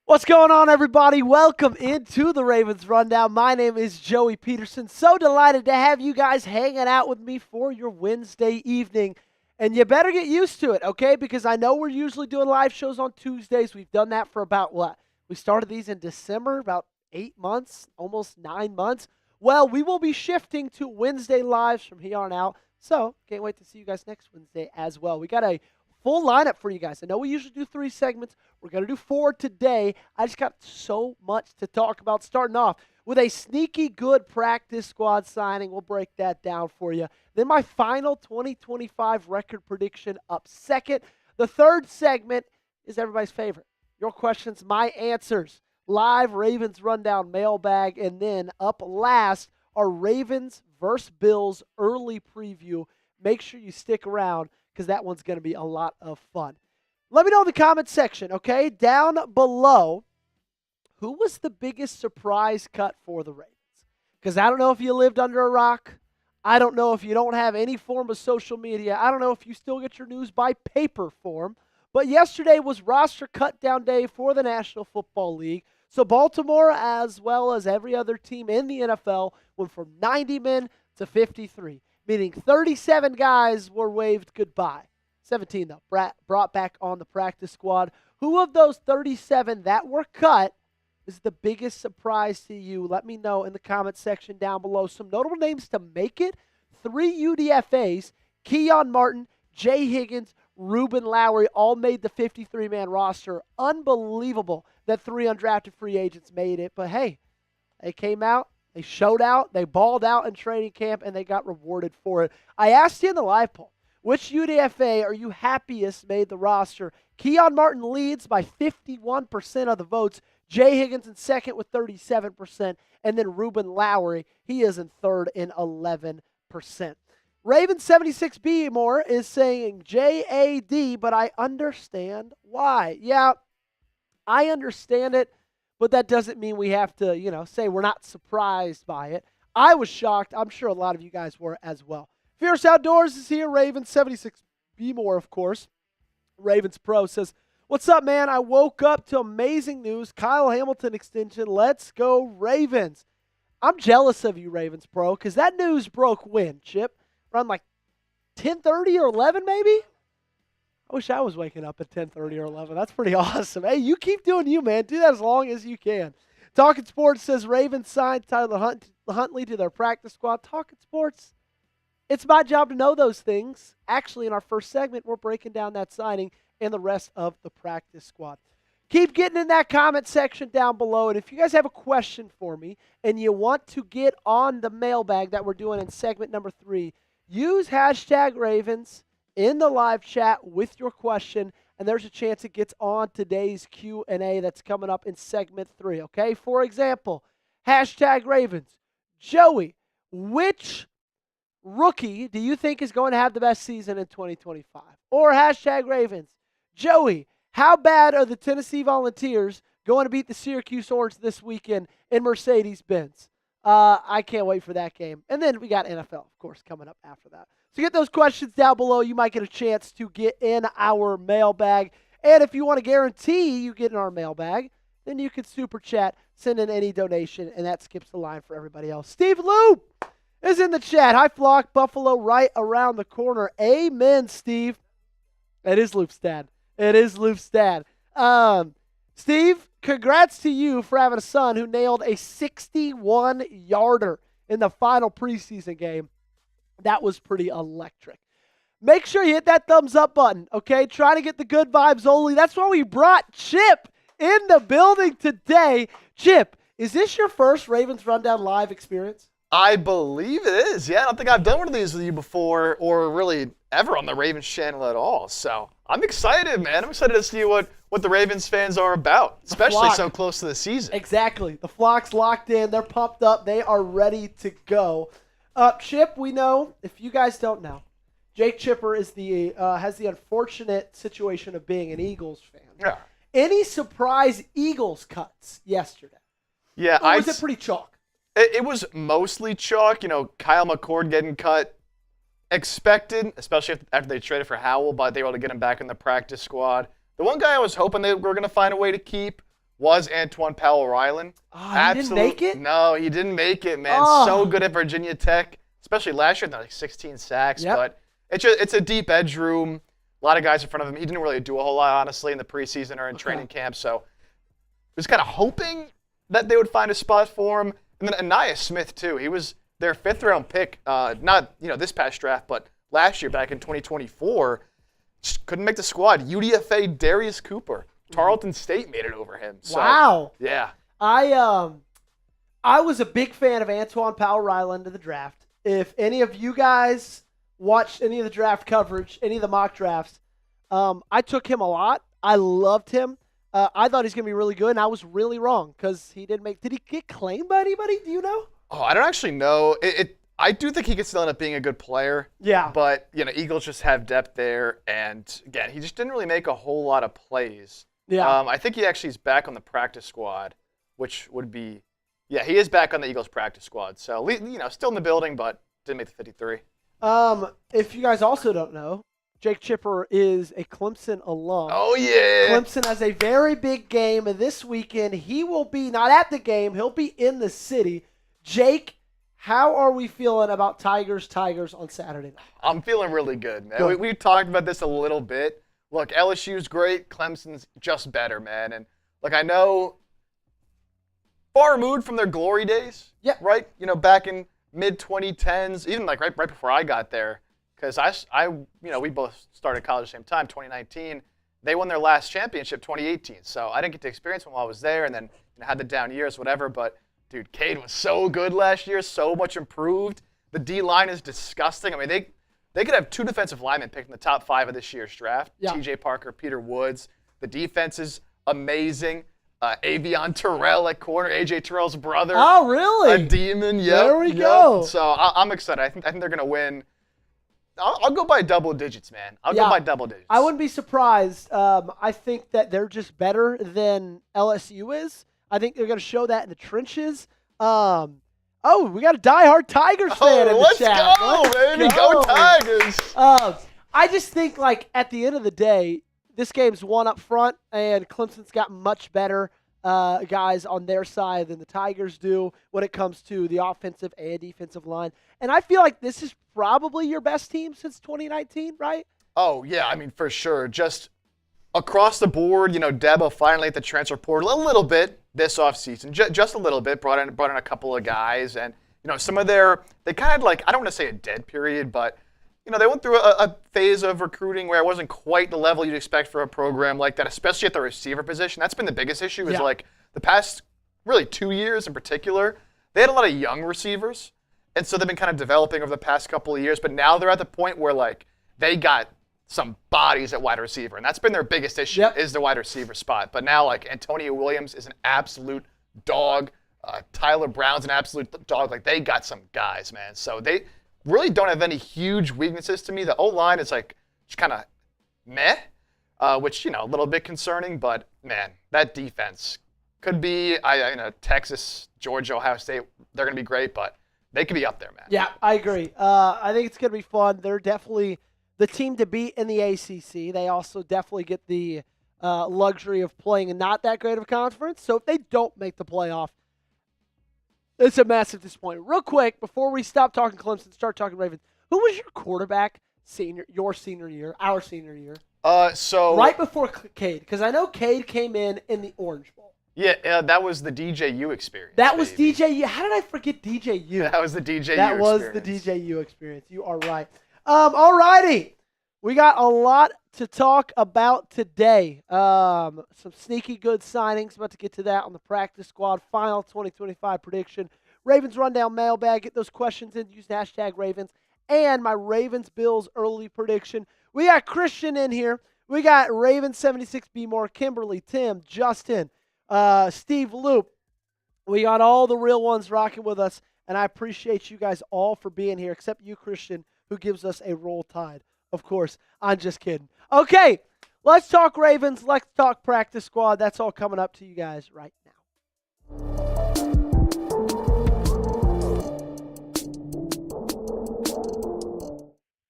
What's going on, everybody? Welcome into the Ravens Rundown. My name is Joey Petersen. So delighted to have you guys hanging out with me for your Wednesday evening. And you better get used to it, okay? Because I know we're usually doing live shows on Tuesdays. We've done that for about what? We started these in December, about 8 months, almost 9 months. Well, we will be shifting to Wednesday lives from here on out. So can't wait to see you guys next Wednesday as well. We got a full lineup for you guys. I know we usually do 3 segments. We're going to do 4 today. I just got so much to talk about, starting off with a sneaky good practice squad signing. We'll break that down for you. Then my final 2025 record prediction up second. The third segment is everybody's favorite. Your questions, my answers. Live Ravens Rundown mailbag. And then up last, our Ravens versus Bills early preview. Make sure you stick around, because that one's going to be a lot of fun. Let me know in the comment section, okay, down below, who was the biggest surprise cut for the Ravens? Because I don't know if you lived under a rock. I don't know if you don't have any form of social media. I don't know if you still get your news by paper form. But yesterday was roster cut-down day for the National Football League. So Baltimore, as well as every other team in the NFL, went from 90 men to 53. Meaning 37 guys were waved goodbye. 17, though, brought back on the practice squad. Who of those 37 that were cut is the biggest surprise to you? Let me know in the comment section down below. Some notable names to make it. 3 UDFAs, Keondre Marting, Jay Higgins, Ruben Lowry, all made the 53-man roster. Unbelievable that 3 undrafted free agents made it. But, hey, they came out. They showed out, they balled out in training camp, and they got rewarded for it. I asked you in the live poll, which UDFA are you happiest made the roster? Keondre Marting leads by 51% of the votes. Jay Higgins in second with 37%. And then Ruben Lowry, he is in third in 11%. Raven 76B more is saying JAD, but I understand why. Yeah, I understand it. But that doesn't mean we have to, say we're not surprised by it. I was shocked. I'm sure a lot of you guys were as well. Fierce Outdoors is here. Ravens 76B more, of course. Ravens Pro says, "What's up, man? I woke up to amazing news. Kyle Hamilton extension. Let's go Ravens." I'm jealous of you, Ravens Pro, because that news broke when, Chip? Around like 10:30 or 11 maybe? I wish I was waking up at 10:30 or 11. That's pretty awesome. Hey, you keep doing you, man. Do that as long as you can. Talking Sports says Ravens signed Tyler Huntley to their practice squad. Talking Sports, it's my job to know those things. Actually, in our first segment, we're breaking down that signing and the rest of the practice squad. Keep getting in that comment section down below. And if you guys have a question for me and you want to get on the mailbag that we're doing in segment number 3, use hashtag Ravens in the live chat with your question, and there's a chance it gets on today's Q&A that's coming up in segment 3, okay? For example, hashtag Ravens. Joey, which rookie do you think is going to have the best season in 2025? Or hashtag Ravens. Joey, how bad are the Tennessee Volunteers going to beat the Syracuse Orange this weekend in Mercedes-Benz? I can't wait for that game. And then we got NFL, of course, coming up after that. So get those questions down below. You might get a chance to get in our mailbag. And if you want to guarantee you get in our mailbag, then you can super chat, send in any donation, and that skips the line for everybody else. Steve Loop is in the chat. Hi, Flock. Buffalo right around the corner. Amen, Steve. It is Loop's dad. It is Loop's dad. Steve, congrats to you for having a son who nailed a 61-yarder in the final preseason game. That was pretty electric. Make sure you hit that thumbs up button, okay? Try to get the good vibes only. That's why we brought Chip in the building today. Chip, is this your first Ravens Rundown live experience? I believe it is. Yeah, I don't think I've done one of these with you before or really ever on the Ravens channel at all. So I'm excited, man. I'm excited to see what the Ravens fans are about, especially so close to the season. Exactly. The flock's locked in. They're pumped up. They are ready to go. Chip, we know, if you guys don't know, Jake Chipper is has the unfortunate situation of being an Eagles fan. Yeah. Any surprise Eagles cuts yesterday? Yeah. Or was it pretty chalk? It was mostly chalk. Kyle McCord getting cut. Expected, especially after they traded for Howell, but they were able to get him back in the practice squad. The one guy I was hoping they were going to find a way to keep was Antoine Powell-Ryland. He didn't make it? No, he didn't make it, man. So good at Virginia Tech, especially last year, like 16 sacks. Yep. But it's a deep edge room. A lot of guys in front of him. He didn't really do a whole lot, honestly, in the preseason or in training camp. So was kind of hoping that they would find a spot for him. And then Anaya Smith, too. He was their 5th-round pick, not this past draft, but last year back in 2024. Just couldn't make the squad. UDFA Darius Cooper. Tarleton State made it over him. So, wow. Yeah. I was a big fan of Antoine Powell-Ryland in the draft. If any of you guys watched any of the draft coverage, any of the mock drafts, I took him a lot. I loved him. I thought he's going to be really good, and I was really wrong because he didn't make – did he get claimed by anybody? Do you know? Oh, I don't actually know. I do think he could still end up being a good player. Yeah. But, Eagles just have depth there, and, again, he just didn't really make a whole lot of plays. Yeah. I think he actually is back on the practice squad, which would be – yeah, he is back on the Eagles practice squad. So, still in the building, but didn't make the 53. If you guys also don't know, Jake Chipper is a Clemson alum. Oh, yeah. Clemson has a very big game this weekend. He will be not at the game. He'll be in the city. Jake, how are we feeling about Tigers on Saturday night? I'm feeling really good, man. We talked about this a little bit. Look, LSU's great. Clemson's just better, man. And, I know far removed from their glory days. Yeah. Right? Back in mid-2010s, even, right before I got there. Because we both started college at the same time, 2019. They won their last championship, 2018. So I didn't get to experience them while I was there and then had the down years, whatever. But, dude, Cade was so good last year, so much improved. The D-line is disgusting. I mean, they could have 2 defensive linemen picked in the top 5 of this year's draft. Yeah. T.J. Parker, Peter Woods. The defense is amazing. Avion Terrell at corner, A.J. Terrell's brother. Oh, really? A demon, yep. There we go. So I'm excited. I think they're going to win. I'll go by double digits, man. I'll go by double digits. I wouldn't be surprised. I think that they're just better than LSU is. I think they're going to show that in the trenches. We got a diehard Tigers fan in the chat. Let's go, baby. Go Tigers. I just think, at the end of the day, this game's won up front, and Clemson's got much better guys on their side than the Tigers do when it comes to the offensive and defensive line. And I feel like this is probably your best team since 2019, right? Oh, yeah. I mean, for sure. Just across the board, Dabo finally at the transfer portal a little bit this offseason. Just a little bit. Brought in a couple of guys. And, some of they kind of I don't want to say a dead period, but, they went through a phase of recruiting where it wasn't quite the level you'd expect for a program like that, especially at the receiver position. That's been the biggest issue is the past really 2 years in particular, they had a lot of young receivers. And so they've been kind of developing over the past couple of years. But now they're at the point where, they got some bodies at wide receiver. And that's been their biggest issue is the wide receiver spot. But now, Antonio Williams is an absolute dog. Tyler Brown's an absolute dog. They got some guys, man. So they really don't have any huge weaknesses to me. The O-line is, just kind of meh, which, a little bit concerning. But, man, that defense could be, Texas, Georgia, Ohio State, they're going to be great. But they could be up there, man. Yeah, I agree. I think it's going to be fun. They're definitely the team to beat in the ACC. They also definitely get the luxury of playing in not that great of a conference. So if they don't make the playoff, it's a massive disappointment. Real quick, before we stop talking Clemson, start talking Ravens, who was your quarterback our senior year? So right before Cade, because I know Cade came in the Orange Bowl. Yeah, that was the DJU experience. That was DJU. How did I forget DJU? That was the DJU experience. That was the DJU experience. You are right. All righty. We got a lot to talk about today. Some sneaky good signings. About to get to that on the practice squad. Final 2025 prediction. Ravens rundown mailbag. Get those questions in. Use hashtag Ravens. And my Ravens-Bills early prediction. We got Christian in here. We got Ravens 76B more. Kimberly, Tim, Justin, Steve Loop. We got all the real ones rocking with us. And I appreciate you guys all for being here, except you, Christian, who gives us a roll tide. Of course, I'm just kidding. Okay, let's talk Ravens. Let's talk practice squad. That's all coming up to you guys right now.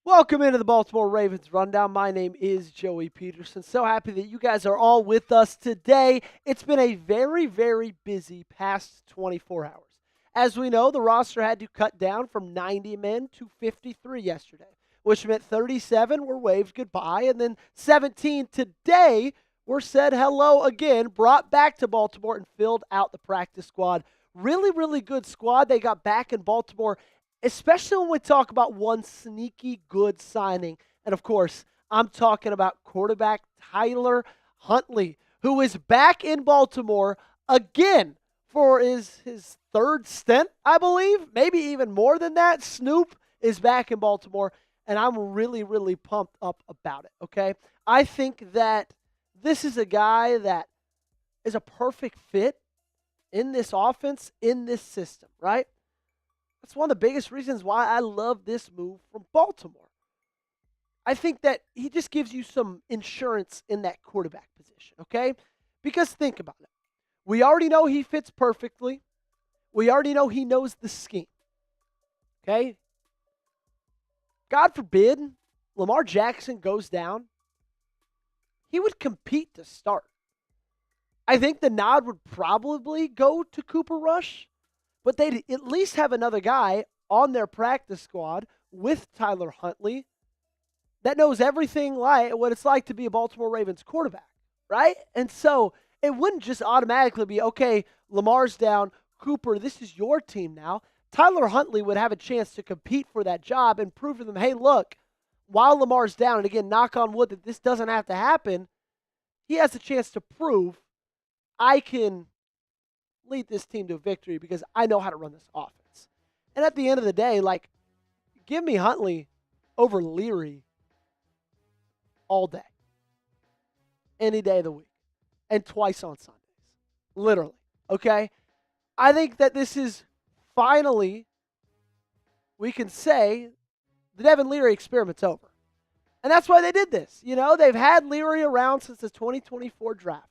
Welcome into the Baltimore Ravens Rundown. My name is Joey Petersen. So happy that you guys are all with us today. It's been a very, very busy past 24 hours. As we know, the roster had to cut down from 90 men to 53 yesterday, which meant 37 were waved goodbye, and then 17 today were said hello again, brought back to Baltimore and filled out the practice squad. Really, really good squad they got back in Baltimore, especially when we talk about one sneaky good signing. And of course, I'm talking about quarterback Tyler Huntley, who is back in Baltimore again for his third stint, I believe. Maybe even more than that. Snoop is back in Baltimore, and I'm really, really pumped up about it, okay? I think that this is a guy that is a perfect fit in this offense, in this system, right? That's one of the biggest reasons why I love this move from Baltimore. I think that he just gives you some insurance in that quarterback position, okay? Because think about it. We already know he fits perfectly. We already know he knows the scheme, okay? God forbid Lamar Jackson goes down. He would compete to start. I think the nod would probably go to Cooper Rush, but they'd at least have another guy on their practice squad with Tyler Huntley that knows everything like what it's like to be a Baltimore Ravens quarterback, right? And so it wouldn't just automatically be, okay, Lamar's down, Cooper, this is your team now. Tyler Huntley would have a chance to compete for that job and prove to them, hey, look, while Lamar's down, and again, knock on wood that this doesn't have to happen, he has a chance to prove I can lead this team to a victory because I know how to run this offense. And at the end of the day, like, give me Huntley over Leary all day, any day of the week, and twice on Sundays, literally, okay? I think that this is finally, we can say, the Devin Leary experiment's over. And that's why they did this. You know, they've had Leary around since the 2024 draft.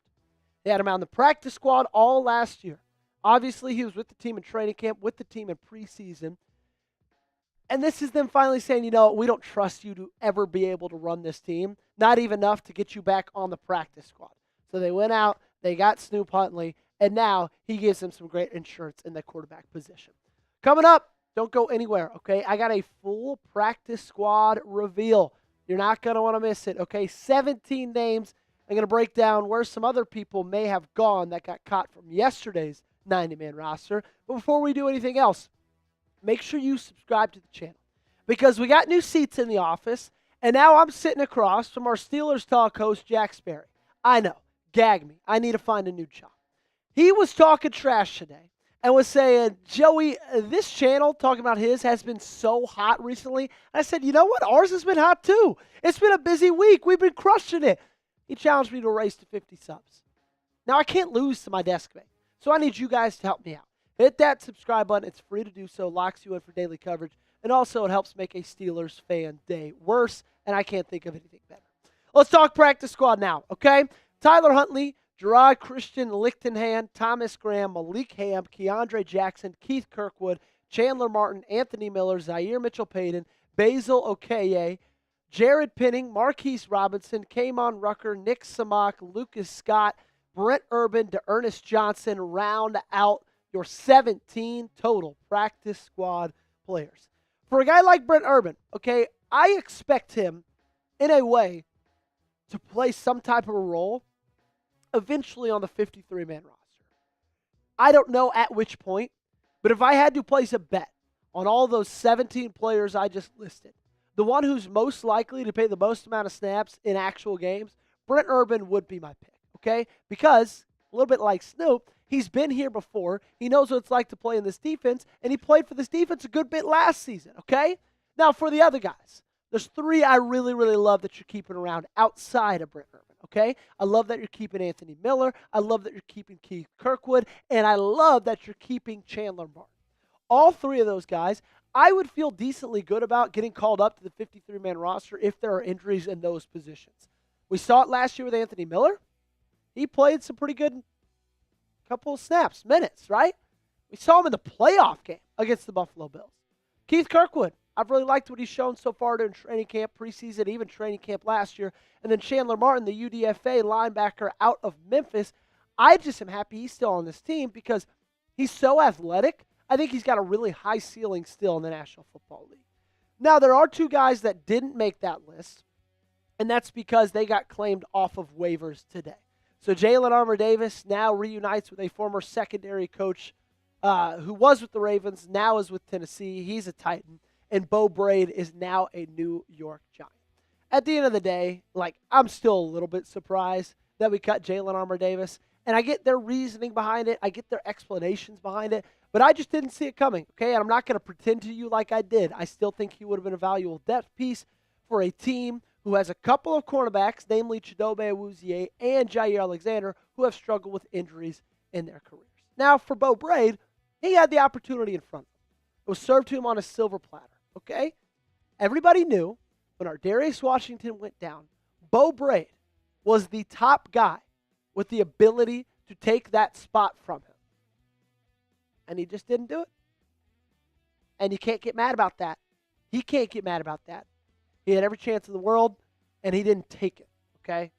They had him on the practice squad all last year. Obviously, he was with the team in training camp, with the team in preseason. And this is them finally saying, you know, we don't trust you to ever be able to run this team, not even enough to get you back on the practice squad. So they went out, they got Snoop Huntley, and now he gives them some great insurance in the quarterback position. Coming up, don't go anywhere, okay? I got a full practice squad reveal. You're not going to want to miss it, okay? 17 names. I'm going to break down where some other people may have gone that got caught from yesterday's 90-man roster. But before we do anything else, make sure you subscribe to the channel because we got new seats in the office, and now I'm sitting across from our Steelers Talk host, Jack Sperry. I know, gag me. I need to find a new job. He was talking trash today and was saying, Joey, this channel, talking about his, has been so hot recently. I said, you know what? Ours has been hot too. It's been a busy week. We've been crushing it. He challenged me to a race to 50 subs. Now, I can't lose to my desk mate, so I need you guys to help me out. Hit that subscribe button. It's free to do so. Locks you in for daily coverage. And also, it helps make a Steelers fan day worse, and I can't think of anything better. Let's talk practice squad now, okay? Tyler Huntley, Gerad Christian-Lichtenhan, Thomas Graham, Malik Hamm, Keondre Jackson, Keith Kirkwood, Chandler Marting, Anthony Miller, Zaire Mitchell-Paden, Basil Okoye, Jared Penning, Marquise Robinson, Kaimon Rucker, Nick Samac, Lucas Scott, Brent Urban, Ernest Johnson round out your 17 total practice squad players. For a guy like Brent Urban, okay, I expect him in a way to play some type of a role eventually on the 53-man roster. I don't know at which point, but if I had to place a bet on all those 17 players I just listed, the one who's most likely to play the most amount of snaps in actual games, Brent Urban would be my pick, okay? Because, a little bit like Snoop, he's been here before. He knows what it's like to play in this defense, and he played for this defense a good bit last season, okay? Now, for the other guys, there's three I really, really love that you're keeping around outside of Brent Urban, okay? I love that you're keeping Anthony Miller. I love that you're keeping Keith Kirkwood, and I love that you're keeping Chandler Martin. All three of those guys, I would feel decently good about getting called up to the 53-man roster if there are injuries in those positions. We saw it last year with Anthony Miller. He played some pretty good couple of snaps, minutes, right? We saw him in the playoff game against the Buffalo Bills. Keith Kirkwood, I've really liked what he's shown so far during training camp, preseason, even training camp last year. And then Chandler Martin, the UDFA linebacker out of Memphis. I just am happy he's still on this team because he's so athletic. I think he's got a really high ceiling still in the National Football League. Now, there are two guys that didn't make that list, and that's because they got claimed off of waivers today. So Jalen Armour-Davis now reunites with a former secondary coach who was with the Ravens, now is with Tennessee. He's a Titan. And Bo Braid is now a New York Giant. At the end of the day, I'm still a little bit surprised that we cut Jalen Armour-Davis. And I get their reasoning behind it. I get their explanations behind it. But I just didn't see it coming, okay? And I'm not going to pretend to you like I did. I still think he would have been a valuable depth piece for a team who has a couple of cornerbacks, namely Chidobe Awuzie and Jair Alexander, who have struggled with injuries in their careers. Now, for Bo Braid, he had the opportunity in front of him. It was served to him on a silver platter, okay? Everybody knew when Ardarius Washington went down, Bo Braid was the top guy with the ability to take that spot from him. And he just didn't do it. And you can't get mad about that. He can't get mad about that. He had every chance in the world, and he didn't take it, okay?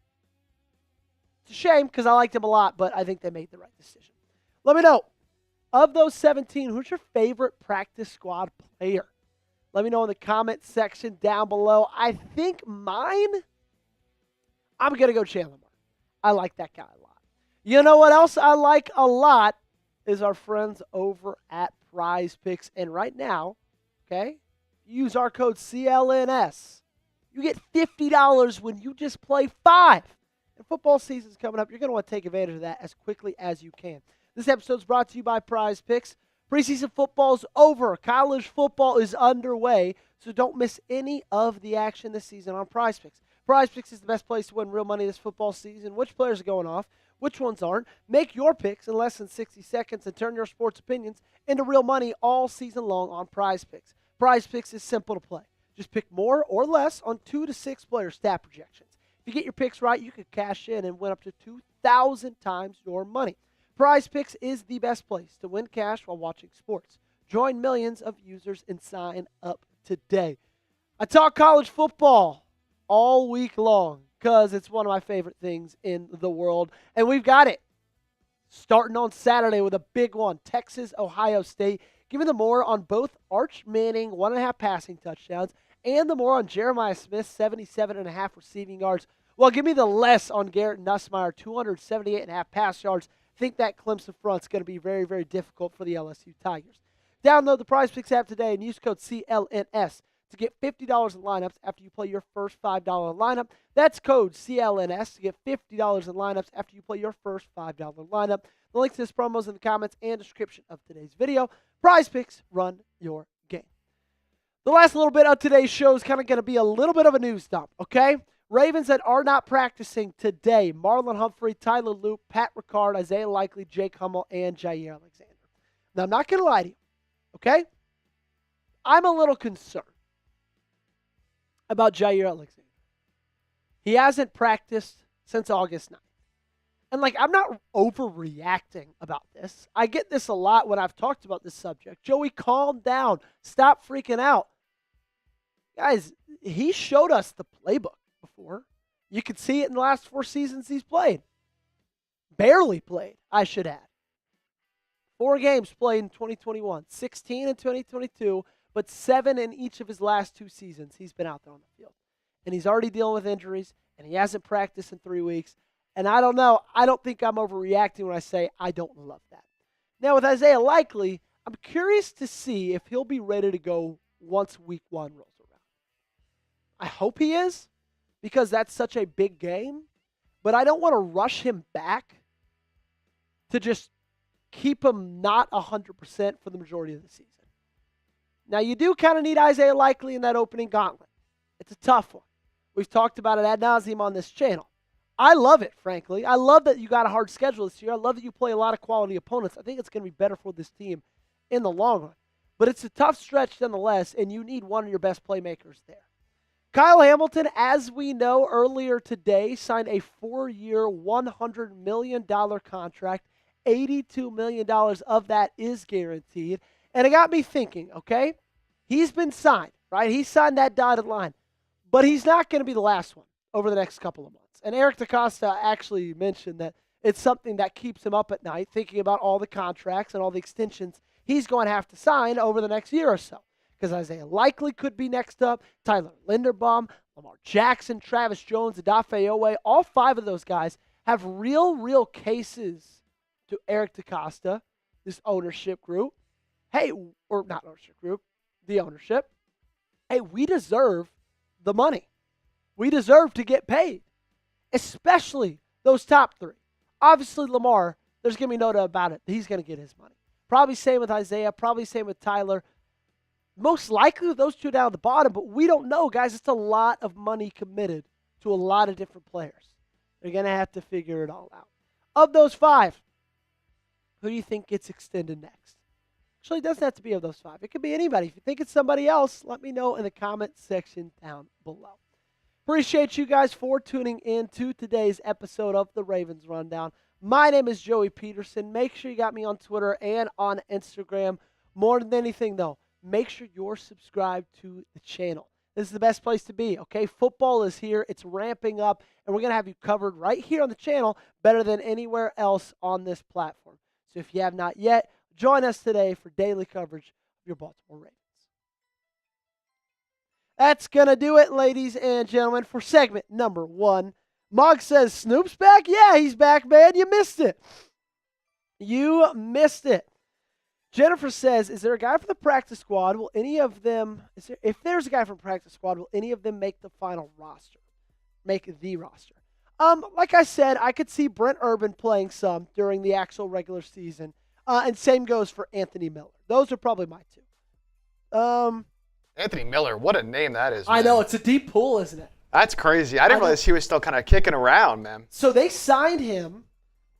It's a shame because I liked him a lot, but I think they made the right decision. Let me know, of those 17, who's your favorite practice squad player? Let me know in the comment section down below. I think mine, I'm going to go Chandler Martin. I like that guy a lot. You know what else I like a lot is our friends over at Prize Picks. And right now, okay, use our code CLNS. You get $50 when you just play 5. And football season's coming up. You're going to want to take advantage of that as quickly as you can. This episode's brought to you by Prize Picks. Preseason football's over. College football is underway, so don't miss any of the action this season on Prize Picks. Prize Picks is the best place to win real money this football season. Which players are going off? Which ones aren't? Make your picks in less than 60 seconds and turn your sports opinions into real money all season long on Prize Picks. Prize Picks is simple to play. Just pick more or less on 2 to 6 player stat projections. If you get your picks right, you could cash in and win up to 2,000 times your money. Prize Picks is the best place to win cash while watching sports. Join millions of users and sign up today. I talk college football all week long because it's one of my favorite things in the world. And we've got it starting on Saturday with a big one, Texas, Ohio State. Give me the more on both Arch Manning, 1.5 passing touchdowns, and the more on Jeremiah Smith, 77.5 receiving yards. Well, give me the less on Garrett Nussmeier, 278.5 pass yards. I think that Clemson front's going to be very, very difficult for the LSU Tigers. Download the Prize Picks app today and use code CLNS to get $50 in lineups after you play your first $5 lineup. That's code CLNS to get $50 in lineups after you play your first $5 lineup. The link to this promo is in the comments and description of today's video. Prize Picks, run your game. The last little bit of today's show is kind of going to be a little bit of a news dump, okay? Ravens that are not practicing today: Marlon Humphrey, Tyler Loop, Pat Ricard, Isaiah Likely, Jake Hummel, and Jair Alexander. Now, I'm not going to lie to you, okay? I'm a little concerned about Jair Alexander. He hasn't practiced since August 9th. And, I'm not overreacting about this. I get this a lot when I've talked about this subject. Joey, calm down. Stop freaking out. Guys, he showed us the playbook before. You could see it in the last 4 seasons he's played. Barely played, I should add. 4 games played in 2021, 16 in 2022, but 7 in each of his last 2 seasons he's been out there on the field. And he's already dealing with injuries, and he hasn't practiced in 3 weeks. And I don't know. I don't think I'm overreacting when I say I don't love that. Now, with Isaiah Likely, I'm curious to see if he'll be ready to go once week 1 rolls around. I hope he is, because that's such a big game. But I don't want to rush him back to just keep him not 100% for the majority of the season. Now, you do kind of need Isaiah Likely in that opening gauntlet. It's a tough one. We've talked about it ad nauseum on this channel. I love it, frankly. I love that you got a hard schedule this year. I love that you play a lot of quality opponents. I think it's going to be better for this team in the long run. But it's a tough stretch nonetheless, and you need one of your best playmakers there. Kyle Hamilton, as we know earlier today, signed a 4-year, $100 million contract. $82 million of that is guaranteed. And it got me thinking, okay? He's been signed right? He signed that dotted line. But he's not going to be the last one over the next couple of months. And Eric DaCosta actually mentioned that it's something that keeps him up at night, thinking about all the contracts and all the extensions he's going to have to sign over the next year or so. Because Isaiah Likely could be next up, Tyler Linderbaum, Lamar Jackson, Travis Jones, Odafe Oweh, all 5 of those guys have real cases to Eric DaCosta, this ownership group. Hey, or not ownership group, the ownership. Hey, we deserve the money. We deserve to get paid, especially those top 3. Obviously, Lamar, there's going to be no doubt about it. He's going to get his money. Probably same with Isaiah, probably same with Tyler. Most likely with those 2 down at the bottom, but we don't know, guys. It's a lot of money committed to a lot of different players. They're going to have to figure it all out. Of those 5, who do you think gets extended next? Actually, it doesn't have to be of those 5. It could be anybody. If you think it's somebody else, let me know in the comment section down below. Appreciate you guys for tuning in to today's episode of the Ravens Rundown. My name is Joey Petersen. Make sure you got me on Twitter and on Instagram. More than anything, though, make sure you're subscribed to the channel. This is the best place to be, okay? Football is here. It's ramping up, and we're going to have you covered right here on the channel better than anywhere else on this platform. So if you have not yet, join us today for daily coverage of your Baltimore Ravens. That's going to do it, ladies and gentlemen, for segment number 1. Mog says, Snoop's back? Yeah, he's back, man. You missed it. You missed it. Jennifer says, is there a guy from the practice squad? Will any of them, if there's a guy from practice squad, will any of them make the final roster? Make the roster? Like I said, I could see Brent Urban playing some during the actual regular season. And same goes for Anthony Miller. Those are probably my 2. Anthony Miller, what a name that is, I man. know, it's a deep pool, isn't it? That's crazy. I didn't realize he was still kind of kicking around, man. So they signed him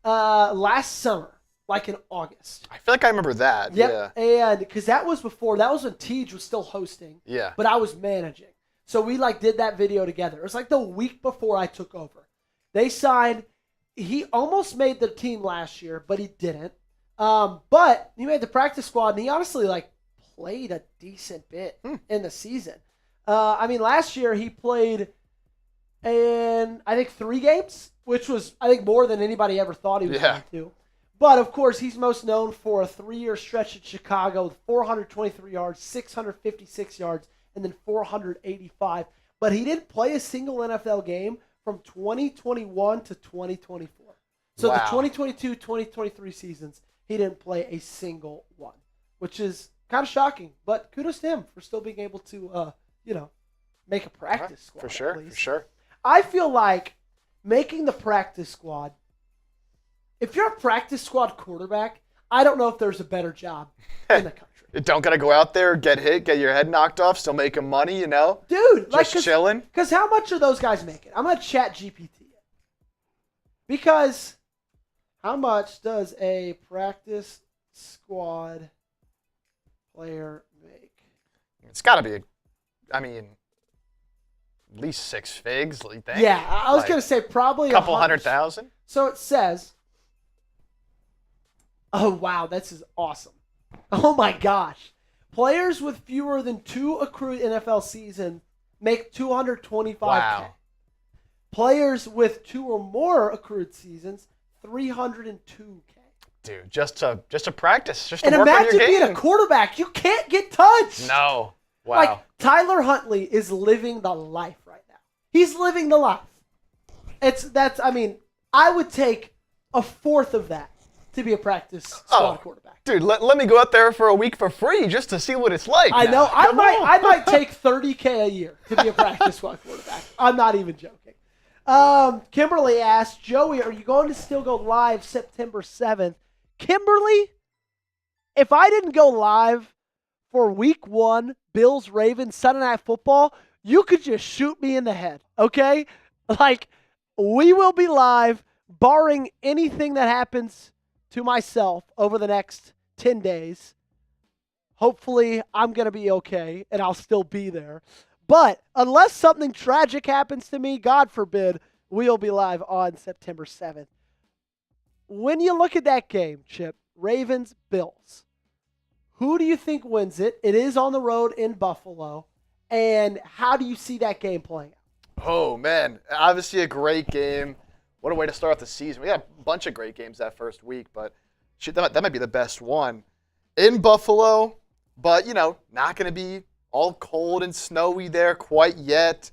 last summer, like in August. I feel like I remember that. Yep. Yeah. And because that was when Tej was still hosting. Yeah. But I was managing. So we did that video together. It was like the week before I took over. They signed. He almost made the team last year, but he didn't. But he made the practice squad, and he honestly played a decent bit in the season. Last year he played in, I think, 3 games, which was, I think, more than anybody ever thought he was going to do. But, of course, he's most known for a 3-year stretch in Chicago with 423 yards, 656 yards, and then 485. But he didn't play a single NFL game from 2021 to 2024. So the 2022-2023 seasons, he didn't play a single one, which is kind of shocking. But kudos to him for still being able to, make a practice squad. For sure. I feel like making the practice squad, if you're a practice squad quarterback, I don't know if there's a better job in the country. You don't got to go out there, get hit, get your head knocked off, still making money, Dude, just chilling. Because how much are those guys making? I'm going to chat GPT it. Because how much does a practice squad player make? It's got to be, at least 6 figs, you think? Yeah, I was going to say probably a couple 100,000. So it says, oh, wow, this is awesome. Oh, my gosh. Players with fewer than 2 accrued NFL seasons make $225K. Wow. Players with 2 or more accrued seasons, $302K. Dude, just to practice, just to and work on your imagine game. being a quarterback. You can't get touched. No. Wow. Tyler Huntley is living the life right now. He's living the life. I would take a fourth of that to be a practice squad quarterback. Dude, let me go out there for a week for free just to see what it's like. I know. I might take $30K a year to be a practice squad quarterback. I'm not even joking. Kimberly asked, Joey, are you going to still go live September 7th? Kimberly, if I didn't go live for week 1, Bills, Ravens, Sunday Night Football, you could just shoot me in the head, okay? We will be live, barring anything that happens to myself over the next 10 days. Hopefully, I'm going to be okay, and I'll still be there. But unless something tragic happens to me, God forbid, we'll be live on September 7th. When you look at that game, Chip, Ravens, Bills, who do you think wins it? It is on the road in Buffalo. And how do you see that game playing out? Oh, man. Obviously a great game. What a way to start off the season. We had a bunch of great games that first week, but shit, that might be the best one. In Buffalo, but, not going to be all cold and snowy there quite yet.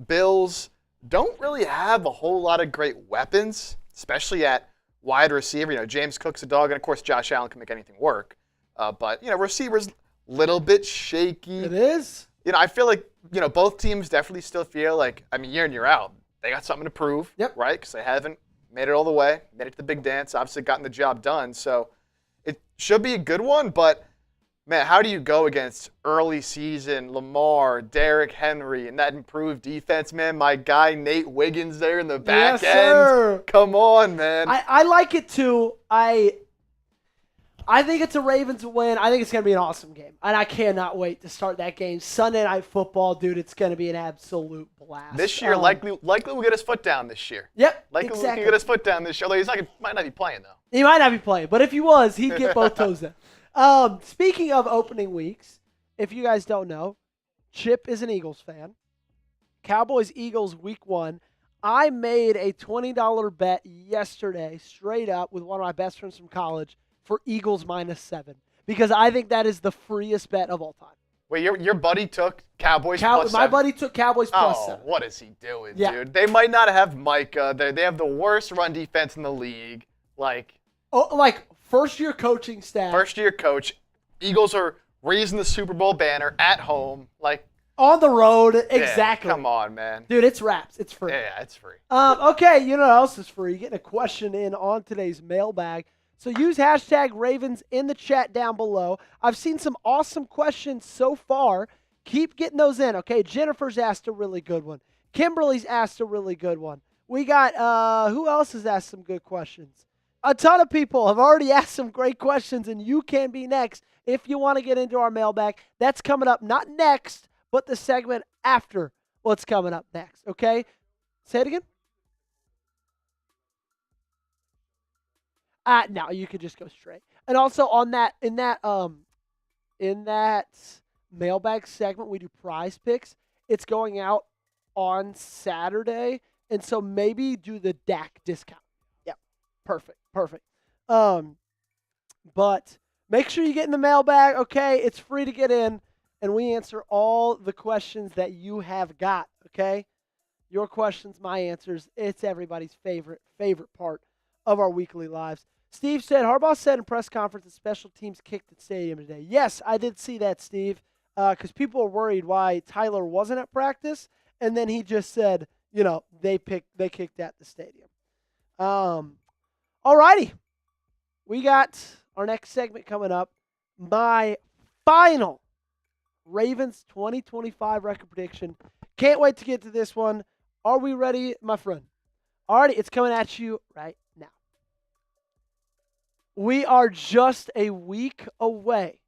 Bills don't really have a whole lot of great weapons, especially at wide receiver. James Cook's a dog, and of course Josh Allen can make anything work. But receivers, little bit shaky. It is. I feel like both teams definitely still feel like, year in, year out, they got something to prove, right? Because they haven't made it all the way, made it to the big dance, obviously gotten the job done. So it should be a good one, but man, how do you go against early season Lamar, Derrick Henry, and that improved defense, man? My guy Nate Wiggins there in the back end. Sir. Come on, man. I like it too. I think it's a Ravens win. I think it's going to be an awesome game. And I cannot wait to start that game. Sunday Night Football, dude, it's going to be an absolute blast. This year, likely we'll get his foot down this year. Yep, likely exactly. we can get his foot down this year. Although might not be playing, though. He might not be playing, but if he was, he'd get both toes in. Speaking of opening weeks, if you guys don't know, Chip is an Eagles fan. Cowboys-Eagles week 1. I made a $20 bet yesterday straight up with one of my best friends from college for Eagles -7 because I think that is the freest bet of all time. Wait, your buddy took Cowboys plus 7? My buddy took Cowboys plus 7. What is he doing, dude? They might not have Micah. They have the worst run defense in the league. Like first-year coaching staff. First-year coach. Eagles are raising the Super Bowl banner at home. On the road, exactly. Come on, man. Dude, it's wraps. It's free. Yeah, it's free. Okay, you know what else is free? Getting a question in on today's mailbag. So use hashtag Ravens in the chat down below. I've seen some awesome questions so far. Keep getting those in, okay? Jennifer's asked a really good one. Kimberly's asked a really good one. We got, who else has asked some good questions? A ton of people have already asked some great questions, and you can be next if you want to get into our mailbag. That's coming up, not next, but the segment after what's coming up next, okay? Say it again. No, you could just go straight. And also on that, in that mailbag segment, we do prize picks. It's going out on Saturday, and so maybe do the DAC discount. Yeah, perfect. But make sure you get in the mailbag, okay? It's free to get in, and we answer all the questions that you have got, okay? Your questions, my answers. It's everybody's favorite part of our weekly lives. Steve said, Harbaugh said in press conference that special teams kicked at stadium today. Yes, I did see that, Steve, because people were worried why Tyler wasn't at practice, and then he just said, they kicked at the stadium. All righty. We got our next segment coming up. My final Ravens 2025 record prediction. Can't wait to get to this one. Are we ready, my friend? All righty, it's coming at you right now. We are just a week away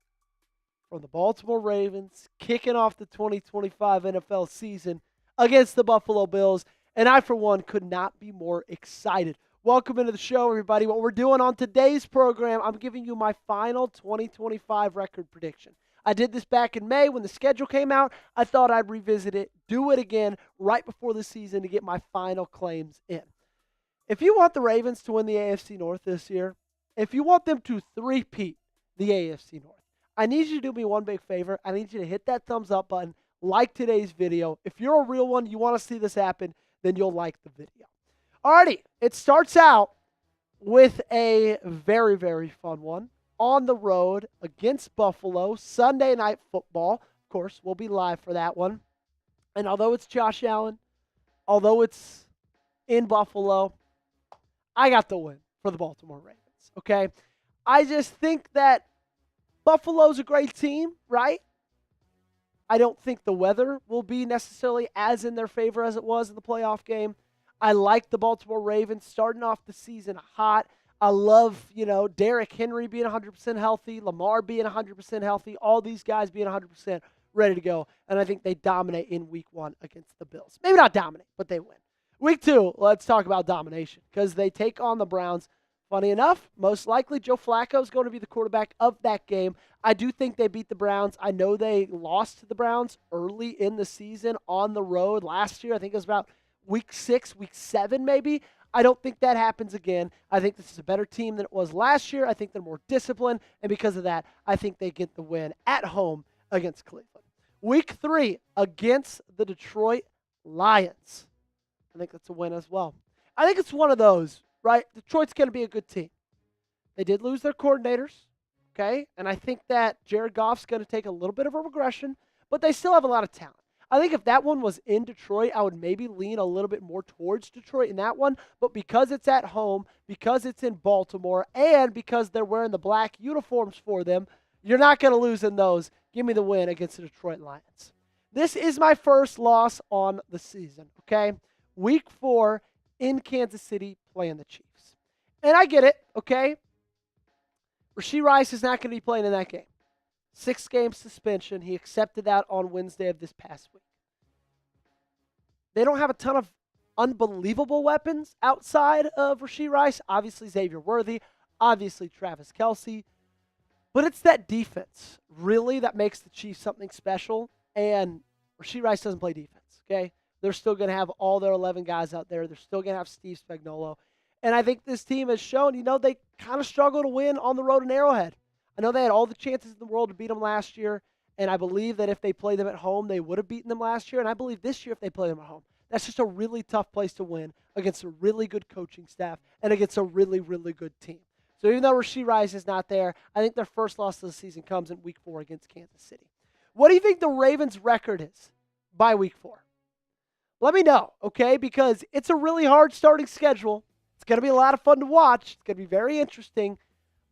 from the Baltimore Ravens kicking off the 2025 NFL season against the Buffalo Bills, and I, for one, could not be more excited. Welcome into the show, everybody. What we're doing on today's program, I'm giving you my final 2025 record prediction. I did this back in May when the schedule came out. I thought I'd revisit it, do it again right before the season to get my final claims in. If you want the Ravens to win the AFC North this year, if you want them to three-peat the AFC North, I need you to do me one big favor. I need you to hit that thumbs up button, like today's video. If you're a real one, you want to see this happen, then you'll like the video. Alrighty, it starts out with a very, very fun one. On the road against Buffalo, Sunday Night Football. Of course, we'll be live for that one. And although it's Josh Allen, although it's in Buffalo, I got the win for the Baltimore Ravens, okay? I just think that Buffalo's a great team, right? I don't think the weather will be necessarily as in their favor as it was in the playoff game. I like the Baltimore Ravens starting off the season hot. I love, Derrick Henry being 100% healthy, Lamar being 100% healthy, all these guys being 100% ready to go. And I think they dominate in week 1 against the Bills. Maybe not dominate, but they win. Week 2, let's talk about domination because they take on the Browns Funny enough, most likely Joe Flacco is going to be the quarterback of that game. I do think they beat the Browns. I know they lost to the Browns early in the season on the road last year. I think it was about week 6, week 7 maybe. I don't think that happens again. I think this is a better team than it was last year. I think they're more disciplined, and because of that, I think they get the win at home against Cleveland. Week 3 against the Detroit Lions. I think that's a win as well. I think it's one of those, right? Detroit's going to be a good team. They did lose their coordinators, okay? And I think that Jared Goff's going to take a little bit of a regression, but they still have a lot of talent. I think if that one was in Detroit, I would maybe lean a little bit more towards Detroit in that one. But because it's at home, because it's in Baltimore, and because they're wearing the black uniforms for them, you're not going to lose in those. Give me the win against the Detroit Lions. This is my first loss on the season, okay? Week 4 in Kansas City playing the Chiefs. And I get it, okay? Rashee Rice is not going to be playing in that game. 6-game suspension. He accepted that on Wednesday of this past week. They don't have a ton of unbelievable weapons outside of Rashee Rice. Obviously, Xavier Worthy. Obviously, Travis Kelce. But it's that defense, really, that makes the Chiefs something special. And Rashee Rice doesn't play defense, okay? They're still going to have all their 11 guys out there. They're still going to have Steve Spagnuolo. And I think this team has shown, they kind of struggle to win on the road in Arrowhead. I know they had all the chances in the world to beat them last year, and I believe that if they play them at home, they would have beaten them last year. And I believe this year, if they play them at home, that's just a really tough place to win against a really good coaching staff and against a really, really good team. So even though Rashee Rice is not there, I think their first loss of the season comes in Week 4 against Kansas City. What do you think the Ravens' record is by Week 4? Let me know, okay? Because it's a really hard starting schedule. It's going to be a lot of fun to watch. It's going to be very interesting.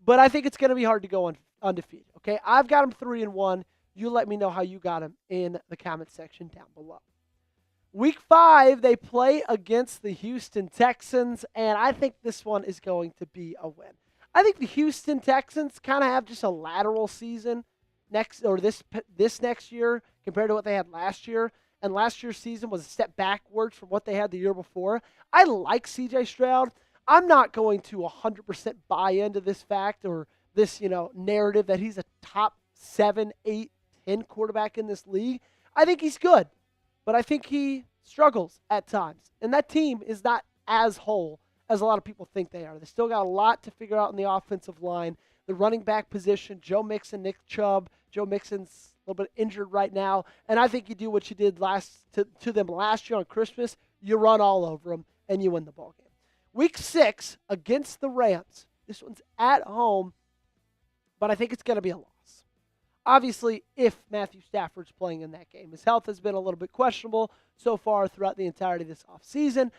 But I think it's going to be hard to go undefeated, okay? I've got them 3-1. You let me know how you got them in the comment section down below. Week 5, they play against the Houston Texans, and I think this one is going to be a win. I think the Houston Texans kind of have just a lateral season this next year compared to what they had last year. And last year's season was a step backwards from what they had the year before. I like C.J. Stroud. I'm not going to 100% buy into this fact or this, narrative that he's a top 7, 8, 10 quarterback in this league. I think he's good, but I think he struggles at times. And that team is not as whole as a lot of people think they are. They still got a lot to figure out in the offensive line. The running back position, Joe Mixon, Nick Chubb. Joe Mixon's a little bit injured right now. And I think you do what you did to them last year on Christmas. You run all over them, and you win the ballgame. Week 6 against the Rams. This one's at home, but I think it's going to be a loss. Obviously, if Matthew Stafford's playing in that game. His health has been a little bit questionable so far throughout the entirety of this offseason,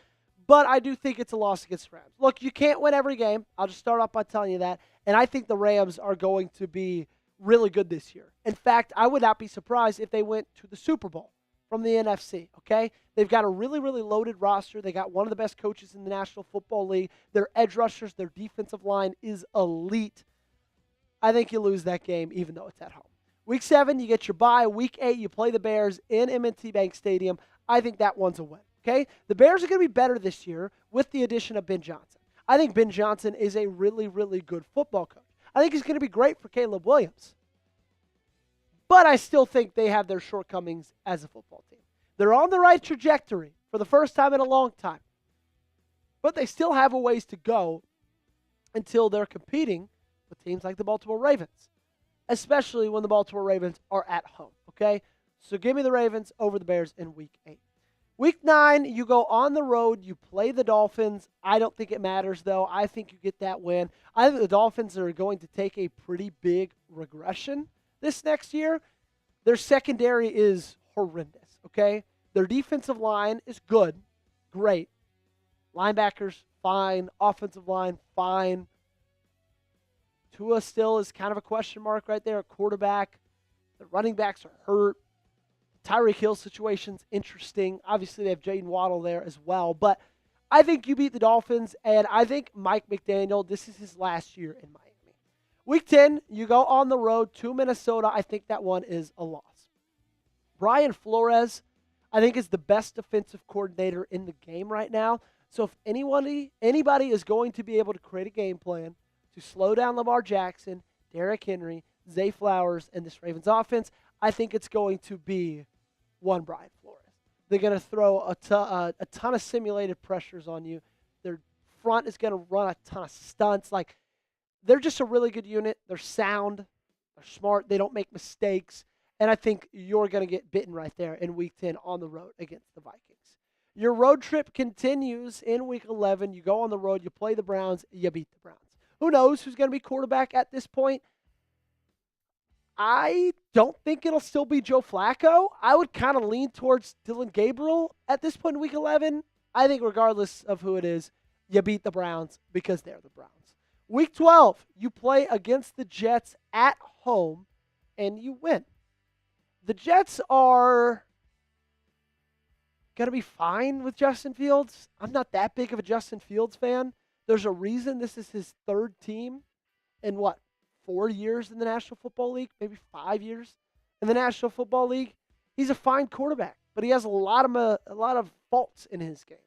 but I do think it's a loss against the Rams. Look, you can't win every game. I'll just start off by telling you that, and I think the Rams are going to be really good this year. In fact, I would not be surprised if they went to the Super Bowl from the NFC, okay? They've got a really, really loaded roster. They got one of the best coaches in the National Football League. Their edge rushers, their defensive line is elite. I think you lose that game even though it's at home. Week 7, you get your bye. Week 8, you play the Bears in M&T Bank Stadium. I think that one's a win, okay? The Bears are going to be better this year with the addition of Ben Johnson. I think Ben Johnson is a really, really good football coach. I think he's going to be great for Caleb Williams. But I still think they have their shortcomings as a football team. They're on the right trajectory for the first time in a long time. But they still have a ways to go until they're competing with teams like the Baltimore Ravens, especially when the Baltimore Ravens are at home, okay? So give me the Ravens over the Bears in Week 8. Week 9, you go on the road, you play the Dolphins. I don't think it matters, though. I think you get that win. I think the Dolphins are going to take a pretty big regression this next year. Their secondary is horrendous, okay? Their defensive line is good, great. Linebackers, fine. Offensive line, fine. Tua still is kind of a question mark right there at quarterback. The running backs are hurt. Tyreek Hill situation's interesting. Obviously, they have Jaden Waddle there as well. But I think you beat the Dolphins, and I think Mike McDaniel, this is his last year in Miami. Week 10, you go on the road to Minnesota. I think that one is a loss. Brian Flores, I think, is the best defensive coordinator in the game right now. So if anybody is going to be able to create a game plan to slow down Lamar Jackson, Derrick Henry, Zay Flowers, and this Ravens offense, I think it's going to be one Brian Flores. They're going to throw a ton of simulated pressures on you. Their front is going to run a ton of stunts. Like, they're just a really good unit. They're sound. They're smart. They don't make mistakes. And I think you're going to get bitten right there in Week 10 on the road against the Vikings. Your road trip continues in Week 11. You go on the road. You play the Browns. You beat the Browns. Who knows who's going to be quarterback at this point? I don't think it'll still be Joe Flacco. I would kind of lean towards Dylan Gabriel at this point in Week 11. I think regardless of who it is, you beat the Browns because they're the Browns. Week 12, you play against the Jets at home, and you win. The Jets are going to be fine with Justin Fields. I'm not that big of a Justin Fields fan. There's a reason this is his third team in 4 years in the National Football League, maybe 5 years in the National Football League. He's a fine quarterback, but he has a lot of faults in his game.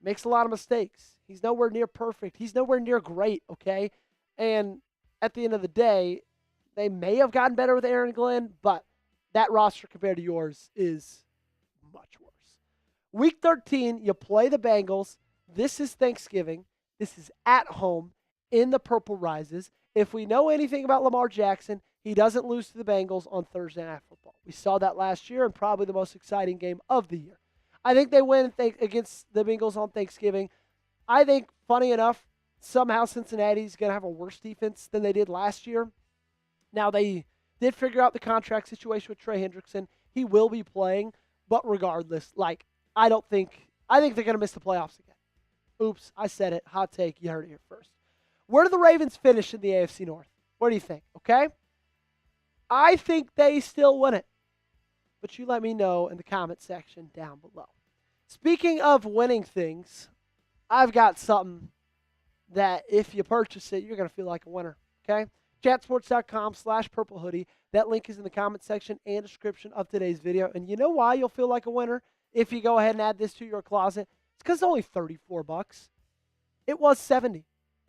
Makes a lot of mistakes. He's nowhere near perfect. He's nowhere near great, okay? And at the end of the day, they may have gotten better with Aaron Glenn, but that roster compared to yours is much worse. Week 13, you play the Bengals. This is Thanksgiving. This is at home in the Purple Rises. If we know anything about Lamar Jackson, he doesn't lose to the Bengals on Thursday Night Football. We saw that last year and probably the most exciting game of the year. I think they win against the Bengals on Thanksgiving. I think, funny enough, somehow Cincinnati's going to have a worse defense than they did last year. Now, they did figure out the contract situation with Trey Hendrickson. He will be playing, but regardless, I think they're going to miss the playoffs again. Oops, I said it. Hot take. You heard it here first. Where do the Ravens finish in the AFC North? What do you think? Okay? I think they still win it. But you let me know in the comment section down below. Speaking of winning things, I've got something that if you purchase it, you're going to feel like a winner. Okay? Chatsports.com/purple hoodie. That link is in the comment section and description of today's video. And you know why you'll feel like a winner if you go ahead and add this to your closet? It's because it's only $34. It was $70.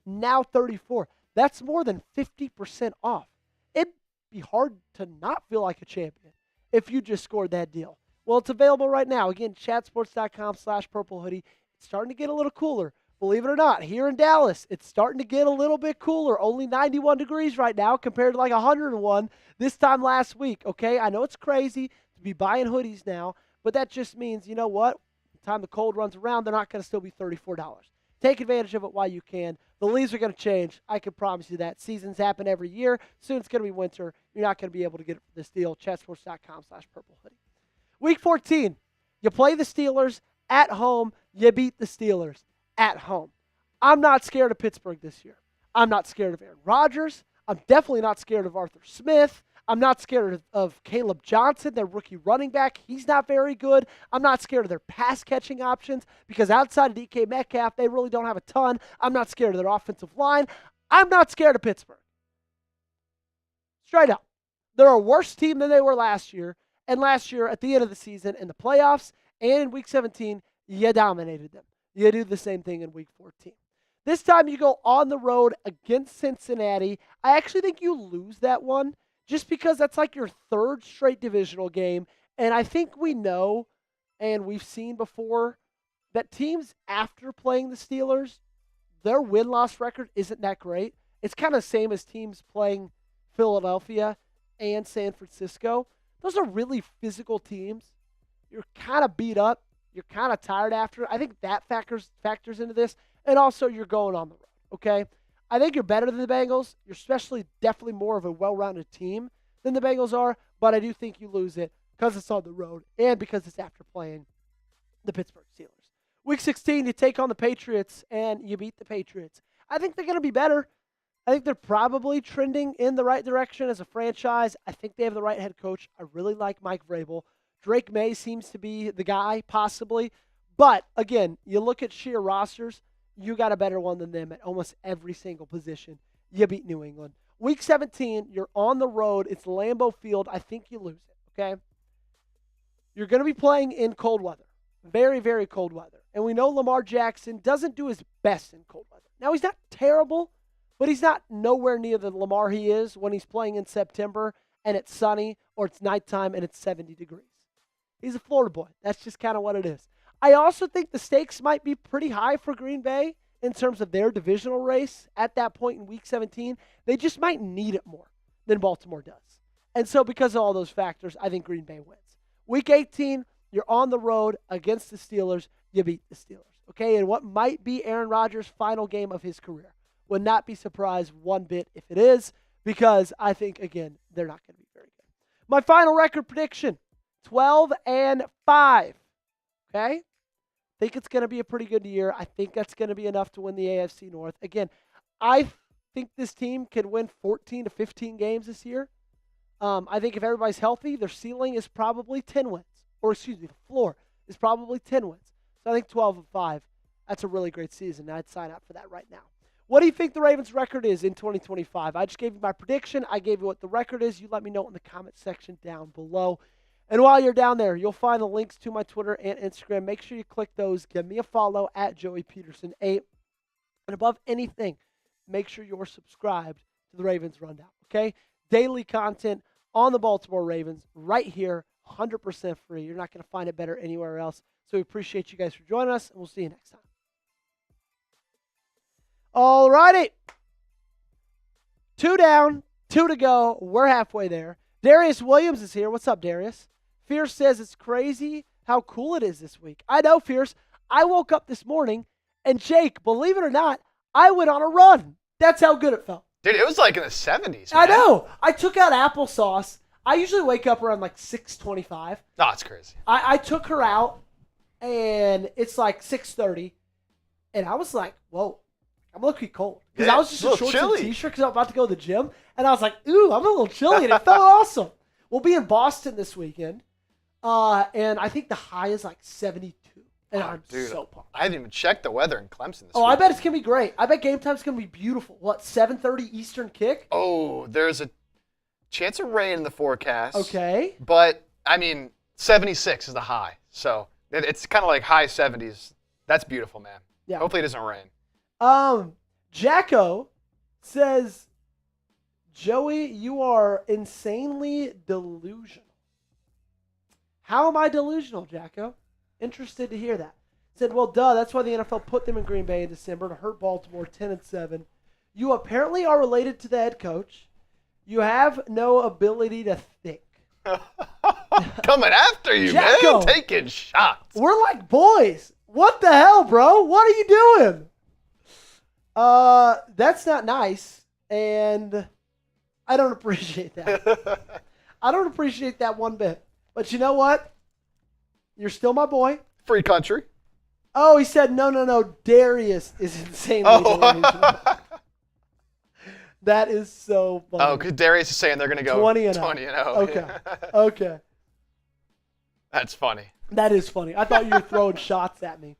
Now $34. That's more than 50% off. It'd be hard to not feel like a champion if you just scored that deal. Well, it's available right now. Again, chatsports.com/purple hoodie. It's starting to get a little cooler. Believe it or not, here in Dallas, it's starting to get a little bit cooler. Only 91 degrees right now compared to 101 this time last week, okay? I know it's crazy to be buying hoodies now, but that just means, you know what? By the time the cold runs around, they're not going to still be $34. Take advantage of it while you can. The leaves are going to change. I can promise you that. Seasons happen every year. Soon it's going to be winter. You're not going to be able to get this deal. Chatsports.com/purple hoodie. Week 14, you play the Steelers at home. You beat the Steelers at home. I'm not scared of Pittsburgh this year. I'm not scared of Aaron Rodgers. I'm definitely not scared of Arthur Smith. I'm not scared of Caleb Johnson, their rookie running back. He's not very good. I'm not scared of their pass-catching options because outside of DK Metcalf, they really don't have a ton. I'm not scared of their offensive line. I'm not scared of Pittsburgh. Straight up. They're a worse team than they were last year. And last year, at the end of the season, in the playoffs and in Week 17, you dominated them. You do the same thing in Week 14. This time you go on the road against Cincinnati. I actually think you lose that one just because that's your third straight divisional game. And I think we know, and we've seen before, that teams after playing the Steelers, their win-loss record isn't that great. It's kind of the same as teams playing Philadelphia and San Francisco. Those are really physical teams. You're kind of beat up. You're kind of tired after. I think that factors into this. And also, you're going on the road, okay? I think you're better than the Bengals. You're definitely more of a well-rounded team than the Bengals are. But I do think you lose it because it's on the road and because it's after playing the Pittsburgh Steelers. Week 16, you take on the Patriots, and you beat the Patriots. I think they're going to be better. I think they're probably trending in the right direction as a franchise. I think they have the right head coach. I really like Mike Vrabel. Drake May seems to be the guy, possibly. But, again, you look at sheer rosters, you got a better one than them at almost every single position. You beat New England. Week 17, you're on the road. It's Lambeau Field. I think you lose it, okay? You're going to be playing in cold weather, very, very cold weather. And we know Lamar Jackson doesn't do his best in cold weather. Now, he's not terrible, but he's not nowhere near the Lamar he is when he's playing in September and it's sunny or it's nighttime and it's 70 degrees. He's a Florida boy. That's just kind of what it is. I also think the stakes might be pretty high for Green Bay in terms of their divisional race at that point in Week 17. They just might need it more than Baltimore does. And so because of all those factors, I think Green Bay wins. Week 18, you're on the road against the Steelers. You beat the Steelers, okay? And what might be Aaron Rodgers' final game of his career. Would not be surprised one bit if it is, because I think, again, they're not going to be very good. My final record prediction, 12-5, okay? Think it's going to be a pretty good year. I think that's going to be enough to win the AFC North. Again, I think this team can win 14 to 15 games this year. I think if everybody's healthy, their ceiling is probably 10 wins. Or, excuse me, the floor is probably 10 wins. So I think 12-5, that's a really great season. I'd sign up for that right now. What do you think the Ravens' record is in 2025? I just gave you my prediction. I gave you what the record is. You let me know in the comment section down below. And while you're down there, you'll find the links to my Twitter and Instagram. Make sure you click those. Give me a follow at Joey Petersen 8. And above anything, make sure you're subscribed to the Ravens Rundown, okay? Daily content on the Baltimore Ravens right here, 100% free. You're not going to find it better anywhere else. So we appreciate you guys for joining us, and we'll see you next time. All righty. 2 down, 2 to go. We're halfway there. Darius Williams is here. What's up, Darius? Fierce says it's crazy how cool it is this week. I know, Fierce. I woke up this morning, and Jake, believe it or not, I went on a run. That's how good it felt. Dude, it was like in the 70s, man. I know. I took out applesauce. I usually wake up around like 6:25. Oh, it's crazy. I took her out, and it's like 6:30, and I was like, whoa. I'm looking cold. Because I was just in shorts and t-shirt because I'm about to go to the gym. And I was like, ooh, I'm a little chilly. And it felt awesome. We'll be in Boston this weekend. And I think the high is like 72. And I'm so pumped. I haven't even checked the weather in Clemson this weekend. I bet it's going to be great. I bet game time's going to be beautiful. What, 7:30 Eastern kick? Oh, there's a chance of rain in the forecast. Okay. But, 76 is the high. So it's kind of like high 70s. That's beautiful, man. Yeah. Hopefully it doesn't rain. Jacko says, Joey, you are insanely delusional. How am I delusional, Jacko? Interested to hear that. Said, well, duh, that's why the NFL put them in Green Bay in December to hurt Baltimore 10-7. You apparently are related to the head coach. You have no ability to think. Coming after you, Jacko, man. Taking shots. We're like boys. What the hell, bro? What are you doing? That's not nice, and I don't appreciate that. I don't appreciate that one bit. But you know what? You're still my boy. Free country. Oh, he said, no. Darius is insanely delusional. That is so funny. Oh, because Darius is saying they're going to go 20-0. Okay. Okay. That's funny. That is funny. I thought you were throwing shots at me.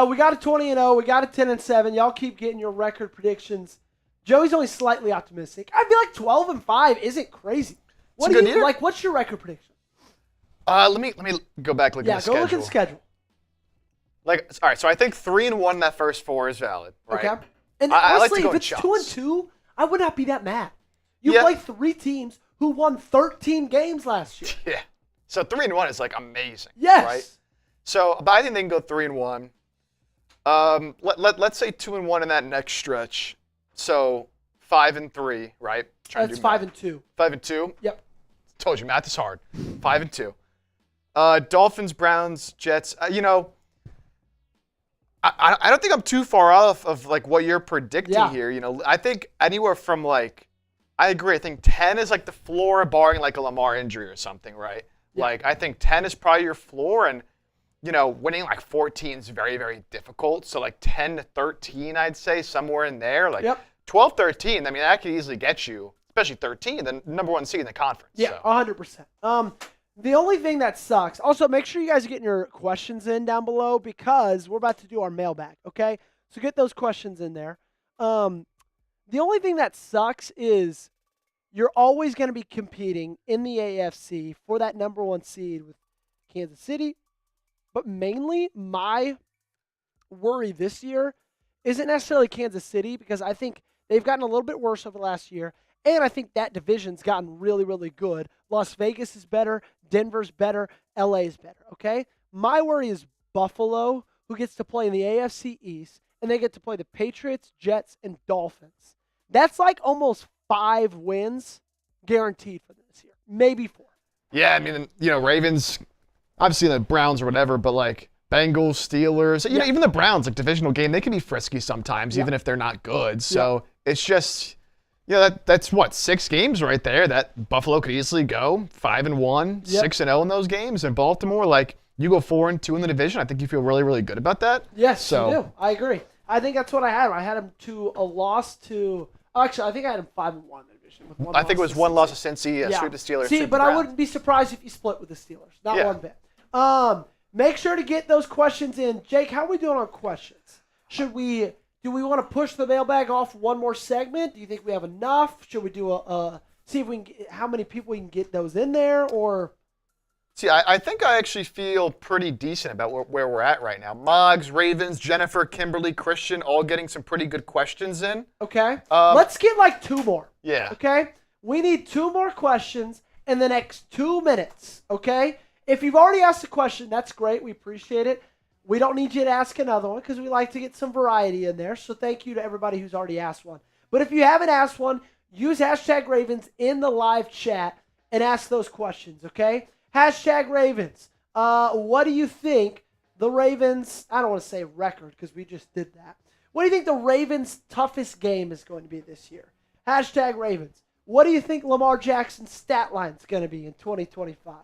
We got a 20-0. We got a 10-7. Y'all keep getting your record predictions. Joey's only slightly optimistic. I feel like 12-5 isn't crazy. What do you like? What's your record prediction? Let me go back look at the schedule. Yeah, go look at the schedule. All right. So I think 3-1 in that first 4 is valid. Right? Okay. And honestly, if it's 2-2, I would not be that mad. You play 3 teams who won 13 games last year. Yeah. So 3-1 is like amazing. Yes. Right. So, but I think they can go 3-1. Let's say 2-1 in that next stretch. So 5-3, right? That's 5-2. 5-2. Yep. Told you, math is hard. 5-2. Dolphins, Browns, Jets. I don't think I'm too far off of like what you're predicting here. I think anywhere from I agree. I think 10 is like the floor, barring like a Lamar injury or something, right? Yeah. Like I think 10 is probably your floor, and winning like 14 is very, very difficult. So like 10-13, I'd say somewhere in there. Like 12-13. That could easily get you, especially 13, the number 1 seed in the conference. Yeah, 100%. The only thing that sucks. Also, make sure you guys are getting your questions in down below because we're about to do our mailbag. Okay, so get those questions in there. The only thing that sucks is you're always going to be competing in the AFC for that number 1 seed with Kansas City, But mainly my worry this year isn't necessarily Kansas City because I think they've gotten a little bit worse over the last year. And I think that division's gotten really, really good. Las Vegas is better. Denver's better. LA's better, okay? My worry is Buffalo, who gets to play in the AFC East, and they get to play the Patriots, Jets, and Dolphins. That's like almost 5 wins guaranteed for them this year. Maybe 4. Yeah, I mean, Ravens, obviously the Browns or whatever, but like Bengals, Steelers, you know, even the Browns, like divisional game, they can be frisky sometimes, even if they're not good. So it's just, that's what, 6 games right there that Buffalo could easily go 5-1, 6-0 in those games. And Baltimore, like, you go 4-2 in the division. I think you feel really, really good about that. Yes, you do. I agree. I think that's what I had him. I had him to a loss to. Actually, I think I had him 5-1 in the division. With I think it was 1 loss to Cincy, sweep the Steelers. See, but I wouldn't be surprised if you split with the Steelers. Not one bit. Make sure to get those questions in. Jake, how are we doing on questions? Do we want to push the mailbag off one more segment? Do you think we have enough? Should we do see if we can get, how many people we can get those in there or? See, I think I actually feel pretty decent about where we're at right now. Moggs, Ravens, Jennifer, Kimberly, Christian, all getting some pretty good questions in. Okay. Let's get like 2 more. Yeah. Okay? We need 2 more questions in the next 2 minutes. Okay? If you've already asked a question, that's great. We appreciate it. We don't need you to ask another one because we like to get some variety in there. So thank you to everybody who's already asked one. But if you haven't asked one, use #Ravens in the live chat and ask those questions, okay? #Ravens. What do you think the Ravens, I don't want to say record because we just did that. What do you think the Ravens' toughest game is going to be this year? #Ravens. What do you think Lamar Jackson's stat line is going to be in 2025?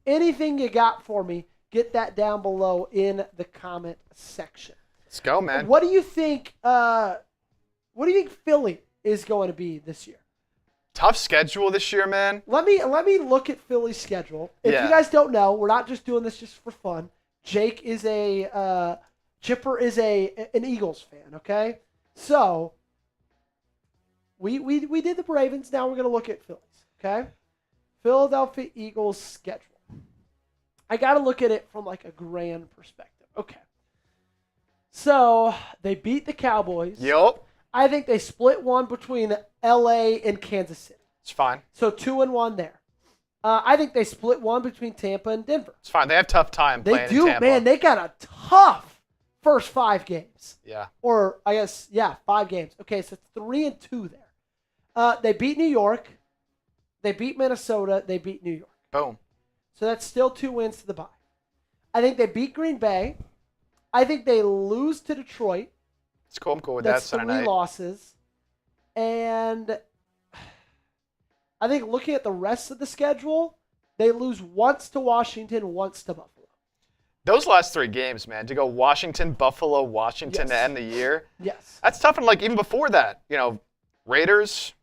Anything you got for me, get that down below in the comment section. Let's go, man. What do you think Philly is going to be this year? Tough schedule this year, man. Let me look at Philly's schedule. If you guys don't know, we're not just doing this just for fun. Jake is Chipper is an Eagles fan, okay? So we did the Ravens, now we're gonna look at Philly's, okay? Philadelphia Eagles schedule. I gotta look at it from like a grand perspective. Okay. So they beat the Cowboys. Yup. I think they split one between LA and Kansas City. It's fine. So 2-1 there. I think they split one between Tampa and Denver. It's fine. They have tough time playing in Tampa. Man. They got a tough first 5 games. Yeah. Or, I guess, 5 games. Okay, so 3-2 there. They beat New York. They beat Minnesota. They beat New York. Boom. So that's still 2 wins to the bye. I think they beat Green Bay. I think they lose to Detroit. It's cool. I'm cool with That's that. 3 losses. And I think looking at the rest of the schedule, they lose once to Washington, once to Buffalo. Those last 3 games, man, to go Washington, Buffalo, Washington to end the year. Yes. That's tough. And like even before that, Raiders,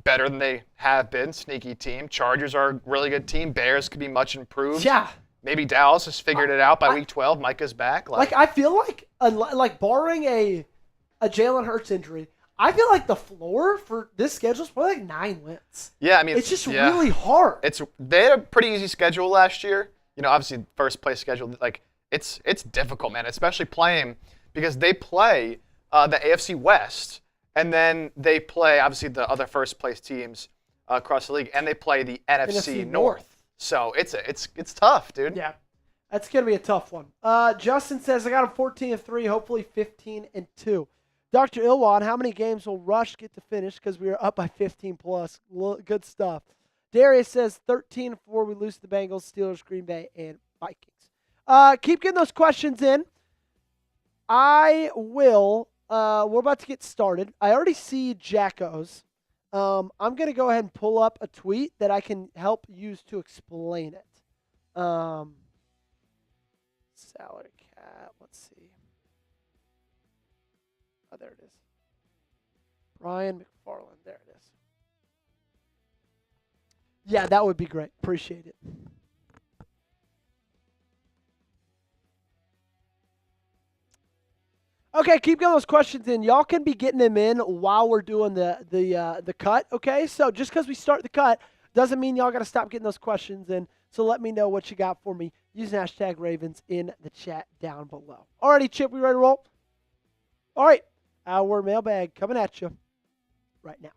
better than they have been, sneaky team. Chargers are a really good team. Bears could be much improved. Yeah. Maybe Dallas has figured it out by week 12. Micah's back. Like I feel like barring a Jalen Hurts injury, I feel like the floor for this schedule is probably like 9 wins. Yeah, I mean it's just really hard. They had a pretty easy schedule last year. Obviously first place schedule, like it's difficult, man, especially playing because they play the AFC West and then they play obviously the other first place teams across the league and they play the NFC North. So it's tough, dude. Yeah. That's going to be a tough one. Justin says, I got him 14-3, hopefully 15-2. Dr. Ilwan, how many games will Rush get to finish? Because we are up by 15 plus. Good stuff. Darius says 13-4. We lose to the Bengals, Steelers, Green Bay, and Vikings. Keep getting those questions in. I will. We're about to get started. I already see Jacko's. I'm going to go ahead and pull up a tweet that I can help use to explain it. Salary cap. Let's see. Oh, there it is. Brian McFarland. There it is. Yeah, that would be great. Appreciate it. Okay, keep getting those questions in. Y'all can be getting them in while we're doing the cut, okay? So just because we start the cut doesn't mean y'all got to stop getting those questions in. So let me know what you got for me. using hashtag Ravens in the chat down below. Alrighty, Chip, we ready to roll? All right, our mailbag coming at you right now.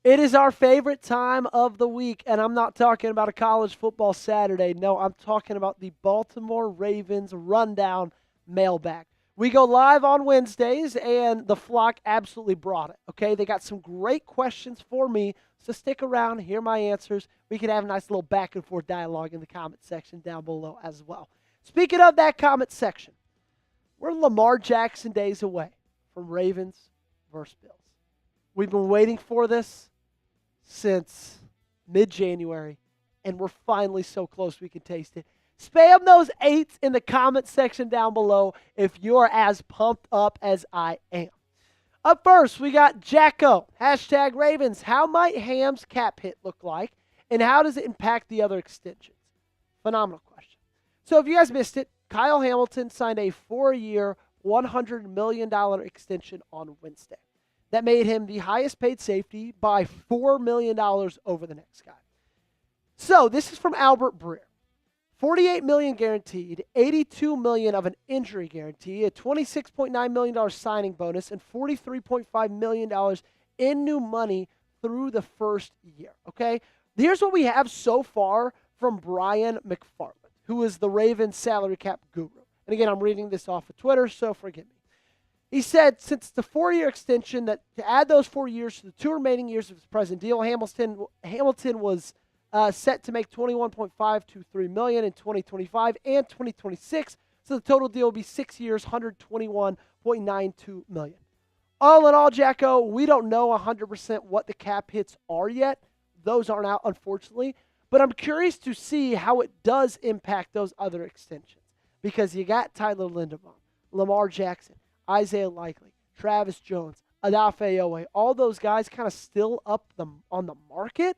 It is our favorite time of the week, and I'm not talking about a college football Saturday. No, I'm talking about the Baltimore Ravens rundown mailbag. We go live on Wednesdays, and the flock absolutely brought it, okay? They got some great questions for me, so stick around, hear my answers. We can have a nice little back and forth dialogue in the comment section down below as well. Speaking of that comment section, we're Lamar Jackson days away from Ravens versus Bills. We've been waiting for this since mid-January, and we're finally so close we can taste it. Spam those 8s in the comment section down below if you're as pumped up as I am. Up first, we got Jacko, hashtag Ravens. How might Hamm's cap hit look like, and how does it impact the other extensions? Phenomenal question. So if you guys missed it, Kyle Hamilton signed a 4-year, $100 million extension on Wednesday. That made him the highest paid safety by $4 million over the next guy. So this is from Albert Breer. $48 million guaranteed, $82 million of an injury guarantee, a $26.9 million signing bonus, and $43.5 million in new money through the first year. Okay? Here's what we have so far from Brian McFarland, who is the Ravens salary cap guru. And again, I'm reading this off of Twitter, so forgive me. He said since the 4-year extension, that to add those 4 years to the 2 remaining years of his present deal, Hamilton was set to make $21.523 million in 2025 and 2026. So the total deal will be 6 years, $121.92 million. All in all, Jacko, we don't know 100% what the cap hits are yet. Those aren't out, unfortunately. But I'm curious to see how it does impact those other extensions. Because you got Tyler Linderbaum, Lamar Jackson, Isaiah Likely, Travis Jones, Odafe Oweh, all those guys kind of still up on the market.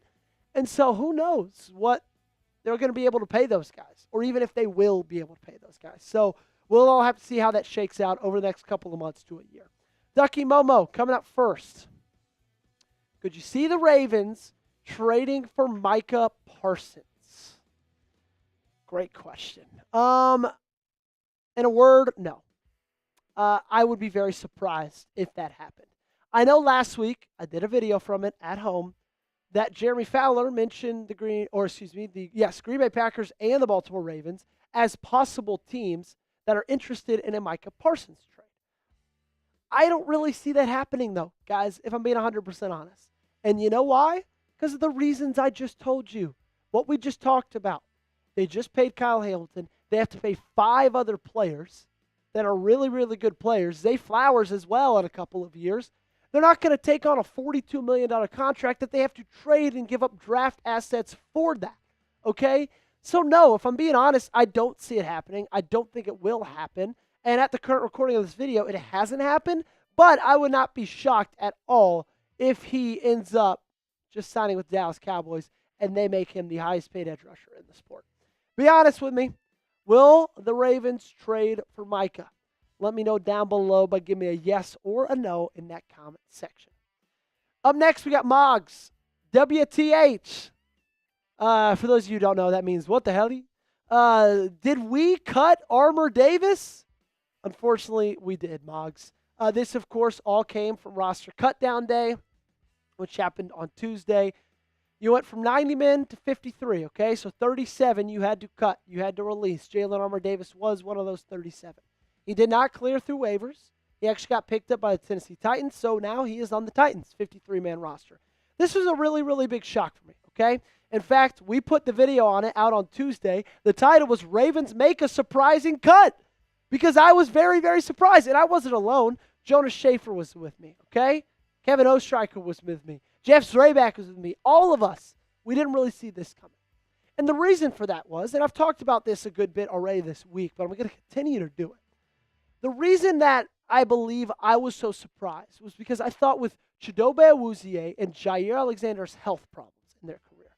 And so who knows what they're going to be able to pay those guys, or even if they will be able to pay those guys. So we'll all have to see how that shakes out over the next couple of months to a year. Ducky Momo coming up first. Could you see the Ravens trading for Micah Parsons? Great question. In a word, no. I would be very surprised if that happened. I know last week, I did a video from it at home, that Jeremy Fowler mentioned the Green Bay Packers and the Baltimore Ravens as possible teams that are interested in a Micah Parsons trade. I don't really see that happening, though, guys, if I'm being 100% honest. And you know why? Because of the reasons I just told you. What we just talked about. They just paid Kyle Hamilton. They have to pay 5 other players that are really, really good players. Zay Flowers as well in a couple of years. They're not going to take on a $42 million contract that they have to trade and give up draft assets for that. Okay? So no, if I'm being honest, I don't see it happening. I don't think it will happen. And at the current recording of this video, it hasn't happened. But I would not be shocked at all if he ends up just signing with the Dallas Cowboys and they make him the highest paid edge rusher in the sport. Be honest with me. Will the Ravens trade for Micah? Let me know down below by giving me a yes or a no in that comment section. Up next, we got Moggs. WTH. For those of you who don't know, that means what the hell? Did we cut Armour Davis? Unfortunately, we did, Moggs. This, of course, all came from roster cutdown day, which happened on Tuesday. You went from 90 men to 53, okay? So 37 you had to cut. You had to release. Jalen Armour Davis was one of those 37. He did not clear through waivers. He actually got picked up by the Tennessee Titans, so now he is on the Titans' 53-man roster. This was a really, really big shock for me, okay? In fact, we put the video on it out on Tuesday. The title was Ravens Make a Surprising Cut because I was very, very surprised, and I wasn't alone. Jonas Schaefer was with me, okay? Kevin Ostreicher was with me. Jeff Zraback was with me. All of us, we didn't really see this coming. And the reason for that was, and I've talked about this a good bit already this week, but I'm going to continue to do it. The reason that I believe I was so surprised was because I thought with Chidobe Awuzie and Jair Alexander's health problems in their career,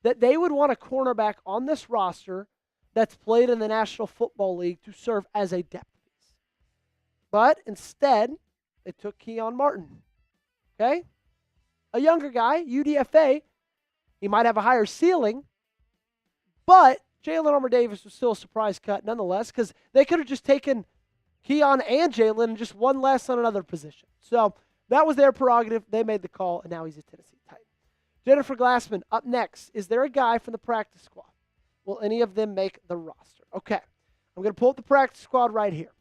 that they would want a cornerback on this roster that's played in the National Football League to serve as a depth piece. But instead, they took Keondre Martin. Okay? A younger guy, UDFA, he might have a higher ceiling, but Jalen Armour-Davis was still a surprise cut nonetheless because they could have just taken Keon and Jalen and just one less on another position. So that was their prerogative. They made the call, and now he's a Tennessee Titan. Jennifer Glassman, up next. Is there a guy from the practice squad? Will any of them make the roster? Okay. I'm going to pull up the practice squad right here.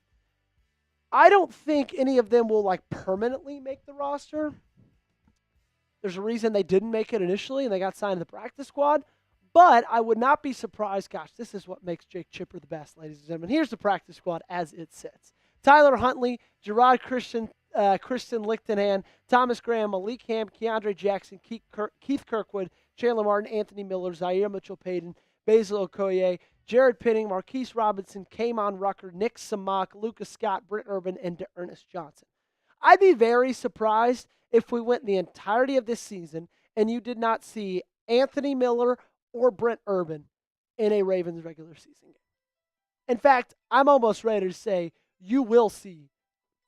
I don't think any of them will permanently make the roster. There's a reason they didn't make it initially and they got signed to the practice squad. But I would not be surprised. Gosh, this is what makes Jake Chipper the best, ladies and gentlemen. Here's the practice squad as it sits. Tyler Huntley, Gerad Christian-Lichtenhan, Thomas Graham, Malik Hamm, Keondre Jackson, Keith Kirkwood, Chandler Martin, Anthony Miller, Zaire Mitchell-Paden, Basil Okoye, Jared Penning, Marquise Robinson, Kaimon Rucker, Nick Samac, Lucas Scott, Brent Urban, and Ernest Johnson. I'd be very surprised if we went the entirety of this season and you did not see Anthony Miller or Brent Urban in a Ravens regular season game. In fact, I'm almost ready to say you will see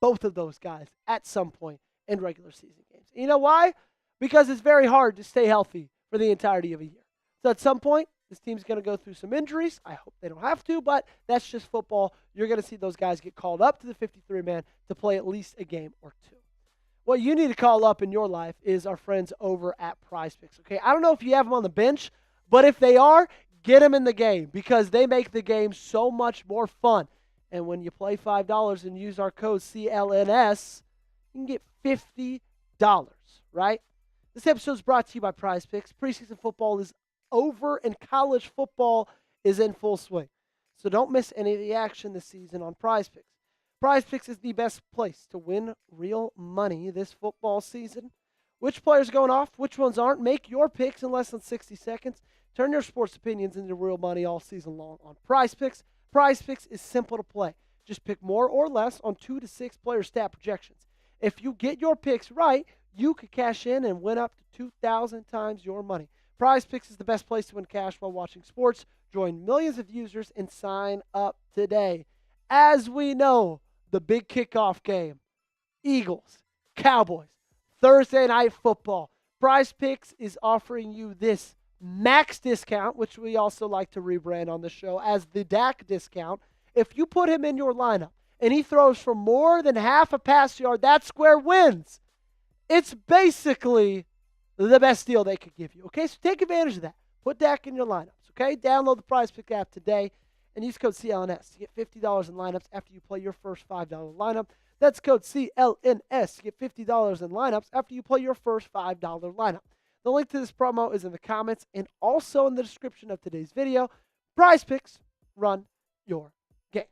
both of those guys at some point in regular season games. You know why? Because it's very hard to stay healthy for the entirety of a year. So at some point, this team's going to go through some injuries. I hope they don't have to, but that's just football. You're going to see those guys get called up to the 53-man to play at least a game or two. What you need to call up in your life is our friends over at PrizePicks. Okay, I don't know if you have them on the bench, but if they are, get them in the game because they make the game so much more fun. And when you play $5 and use our code CLNS, you can get $50, right? This episode is brought to you by PrizePicks. Preseason football is over and college football is in full swing. So don't miss any of the action this season on PrizePicks. PrizePicks is the best place to win real money this football season. Which players are going off? Which ones aren't? Make your picks in less than 60 seconds. Turn your sports opinions into real money all season long on PrizePicks. PrizePicks is simple to play. Just pick more or less on 2 to 6 player stat projections. If you get your picks right, you could cash in and win up to 2,000 times your money. PrizePicks is the best place to win cash while watching sports. Join millions of users and sign up today. As we know, the big kickoff game, Eagles, Cowboys, Thursday Night Football. PrizePicks is offering you this max discount, which we also like to rebrand on the show as the Dak discount. If you put him in your lineup and he throws for more than half a pass yard, that square wins. It's basically the best deal they could give you. Okay, so take advantage of that. Put Dak in your lineups. Okay, download the PrizePicks app today and use code CLNS to get $50 in lineups after you play your first $5 lineup. That's code CLNS to get $50 in lineups after you play your first $5 lineup. The link to this promo is in the comments and also in the description of today's video. PrizePicks, run your game.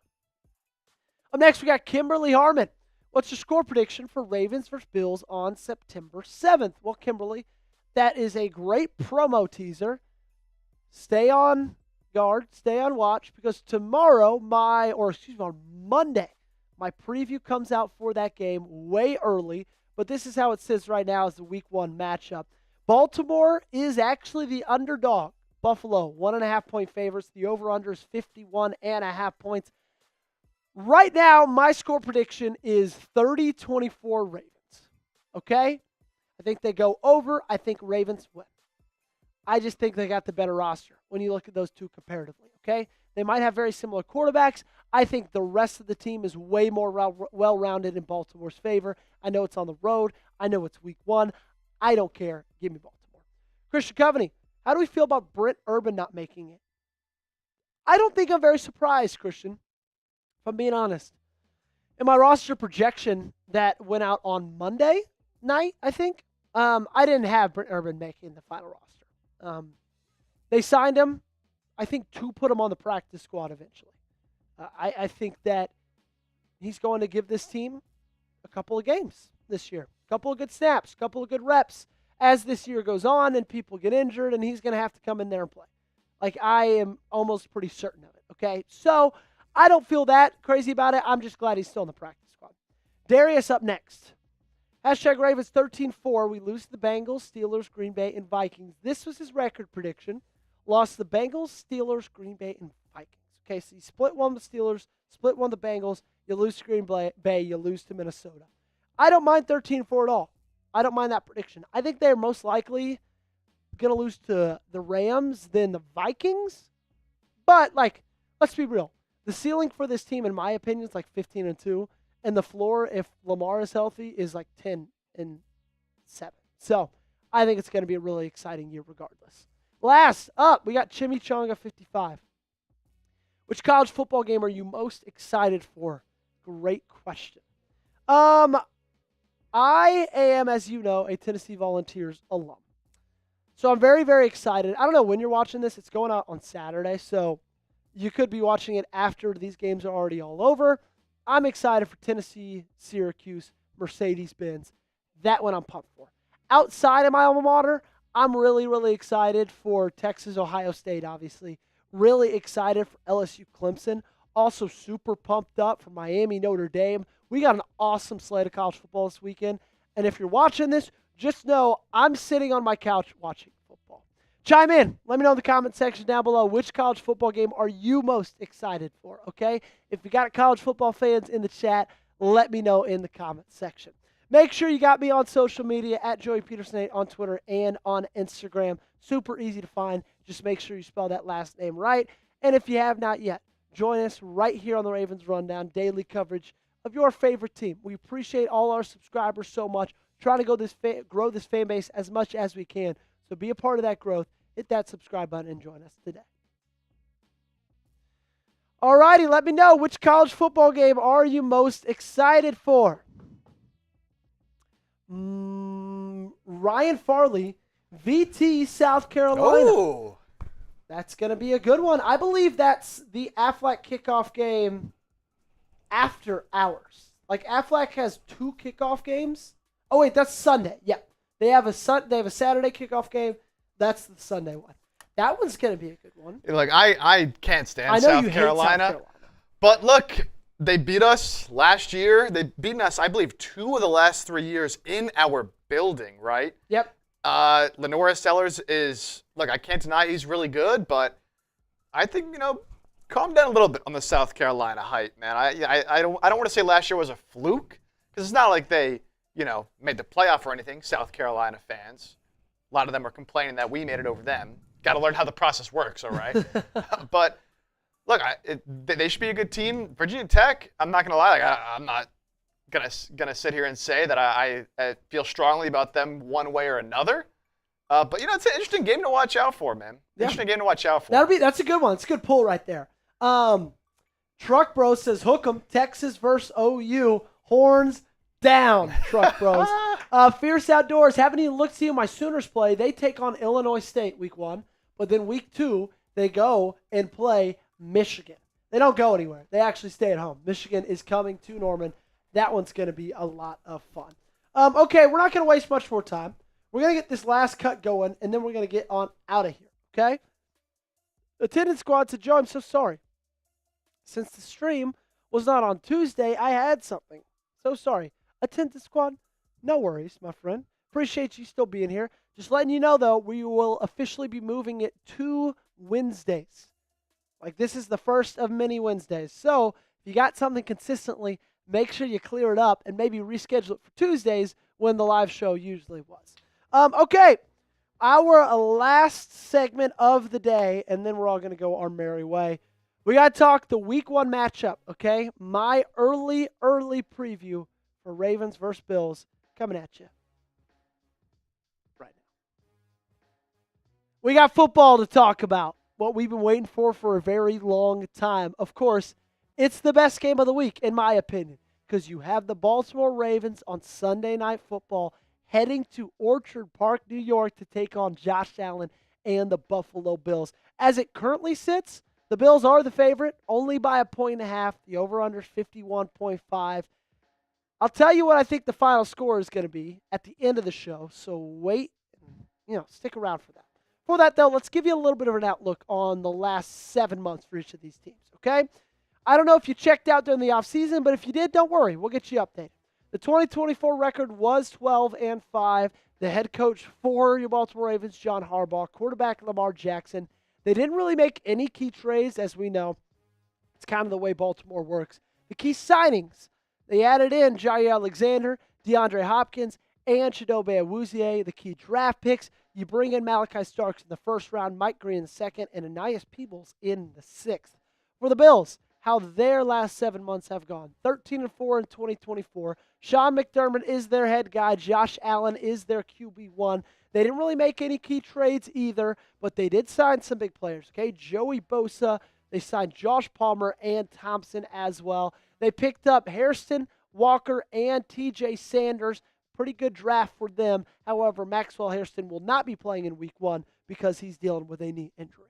Up next, we got Kimberly Harmon. What's your score prediction for Ravens versus Bills on September 7th? Well, Kimberly, that is a great promo teaser. Stay on guard, stay on watch, because tomorrow, on Monday, my preview comes out for that game way early, but this is how it sits right now as the Week 1 matchup. Baltimore is actually the underdog. Buffalo, 1.5-point favorites. The over-under is 51.5 points. Right now, my score prediction is 30-24 Ravens. Okay? I think they go over. I think Ravens win. I just think they got the better roster when you look at those two comparatively. Okay? They might have very similar quarterbacks. I think the rest of the team is way more well-rounded in Baltimore's favor. I know it's on the road. I know it's Week 1. I don't care. Give me Baltimore. Christian Coveney, how do we feel about Brent Urban not making it? I don't think I'm very surprised, Christian, if I'm being honest. In my roster projection that went out on Monday night, I think, I didn't have Brent Urban making the final roster. They signed him, I think, to put him on the practice squad eventually. I think that he's going to give this team a couple of games this year. A couple of good snaps, a couple of good reps as this year goes on and people get injured and he's going to have to come in there and play. I am almost pretty certain of it, okay? So I don't feel that crazy about it. I'm just glad he's still in the practice squad. Darius up next. Hashtag Ravens 13-4. We lose to the Bengals, Steelers, Green Bay, and Vikings. This was his record prediction. Lost the Bengals, Steelers, Green Bay, and Vikings. Okay, so you split one with the Steelers, split one with the Bengals, you lose to Green Bay, you lose to Minnesota. I don't mind 13-4 at all. I don't mind that prediction. I think they're most likely going to lose to the Rams than the Vikings, But, like, let's be real. The ceiling for this team, in my opinion, is like 15-2. And the floor, if Lamar is healthy, is like 10-7. So I think it's going to be a really exciting year regardless. Last up, we got Chimichanga 55. Which college football game are you most excited for? Great question. I am, as you know, a Tennessee Volunteers alum. So I'm very, very excited. I don't know when you're watching this. It's going out on Saturday, so you could be watching it after these games are already all over. I'm excited for Tennessee, Syracuse, Mercedes-Benz. That one I'm pumped for. Outside of my alma mater, I'm really, really excited for Texas, Ohio State, obviously. Really excited for LSU, Clemson. Also super pumped up for Miami, Notre Dame. We got an awesome slate of college football this weekend. And if you're watching this, just know I'm sitting on my couch watching football. Chime in. Let me know in the comment section down below which college football game are you most excited for, okay? If you got college football fans in the chat, let me know in the comment section. Make sure you got me on social media at Joey Petersen on Twitter and on Instagram. Super easy to find. Just make sure you spell that last name right. And if you have not yet, join us right here on the Ravens Rundown, daily coverage of your favorite team. We appreciate all our subscribers so much. Trying to grow this fan base as much as we can. So be a part of that growth. Hit that subscribe button and join us today. All righty, let me know which college football game are you most excited for? Ryan Farley, VT, South Carolina. Oh. That's going to be a good one. I believe that's the Aflac kickoff game after hours. Like, Aflac has 2 kickoff games. Oh, wait, that's Sunday. Yeah. They have a Saturday kickoff game. That's the Sunday one. That one's going to be a good one. Like, I can't stand South Carolina. Hate South Carolina. But look, they beat us last year. They've beaten us, I believe, 2 of the last 3 years in our building, right? Yep. Lenora Sellers is, look, I can't deny he's really good, but I think, calm down a little bit on the South Carolina hype, man. I don't want to say last year was a fluke, because it's not like they, made the playoff or anything, South Carolina fans. A lot of them are complaining that we made it over them. Got to learn how the process works, all right? But, look, they should be a good team. Virginia Tech, I'm not going to lie, I'm not gonna sit here and say that I feel strongly about them one way or another. But, it's an interesting game to watch out for, man. Interesting game to watch out for. That's a good one. It's a good pull right there. Truck Bro says, hook 'em, Texas versus OU, horns down, Truck Bros. Fierce Outdoors, haven't even looked to see who my Sooners play. They take on Illinois State week 1, but then week 2, they go and play Michigan. They don't go anywhere. They actually stay at home. Michigan is coming to Norman. That one's going to be a lot of fun. Okay, we're not going to waste much more time. We're going to get this last cut going, and then we're going to get on out of here, okay? Attendance squad said, Joe, I'm so sorry. Since the stream was not on Tuesday, I had something. So sorry. Attendance squad, no worries, my friend. Appreciate you still being here. Just letting you know, though, we will officially be moving it to Wednesdays. Like, this is the first of many Wednesdays. So, if you got something consistently, make sure you clear it up and maybe reschedule it for Tuesdays when the live show usually was. Okay, our last segment of the day, and then we're all going to go our merry way. We got to talk the week 1 matchup, okay? My early preview for Ravens versus Bills coming at you right now. We got football to talk about, what we've been waiting for a very long time. Of course, it's the best game of the week, in my opinion, because you have the Baltimore Ravens on Sunday Night Football heading to Orchard Park, New York to take on Josh Allen and the Buffalo Bills. As it currently sits, the Bills are the favorite, only by 1.5. The over-under is 51.5. I'll tell you what I think the final score is going to be at the end of the show, so wait, stick around for that. For that, though, let's give you a little bit of an outlook on the last 7 months for each of these teams, okay? I don't know if you checked out during the offseason, but if you did, don't worry. We'll get you updated. The 2024 record was 12-5. The head coach for your Baltimore Ravens, John Harbaugh, quarterback Lamar Jackson. They didn't really make any key trades, as we know. It's kind of the way Baltimore works. The key signings, they added in Jair Alexander, DeAndre Hopkins, and Chidobe Awuzie, the key draft picks. You bring in Malachi Starks in the first round, Mike Green in the second, and Anais Peebles in the sixth. For the Bills, how their last 7 months have gone. 13-4 in 2024. Sean McDermott is their head guy. Josh Allen is their QB1. They didn't really make any key trades either, but they did sign some big players. Okay, Joey Bosa. They signed Josh Palmer and Thompson as well. They picked up Hairston, Walker, and TJ Sanders. Pretty good draft for them. However, Maxwell Hairston will not be playing in week 1 because he's dealing with a knee injury.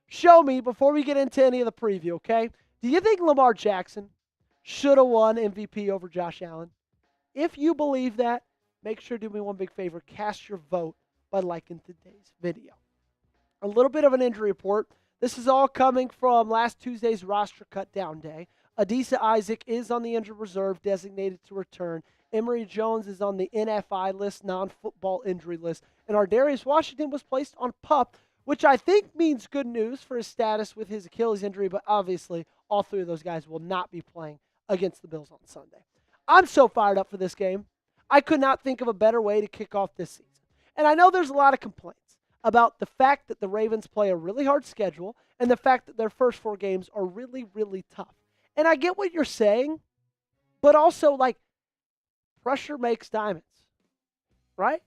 Show me, before we get into any of the preview, okay, do you think Lamar Jackson should have won MVP over Josh Allen? If you believe that, make sure to do me one big favor. Cast your vote by liking today's video. A little bit of an injury report. This is all coming from last Tuesday's roster cut down day. Adisa Isaac is on the injured reserve, designated to return. Emory Jones is on the NFI list, non-football injury list. And Ardarius Washington was placed on PUP, which I think means good news for his status with his Achilles injury, but obviously all three of those guys will not be playing against the Bills on Sunday. I'm so fired up for this game. I could not think of a better way to kick off this season. And I know there's a lot of complaints about the fact that the Ravens play a really hard schedule and the fact that their first 4 games are really, really tough. And I get what you're saying, but also, like, pressure makes diamonds, right?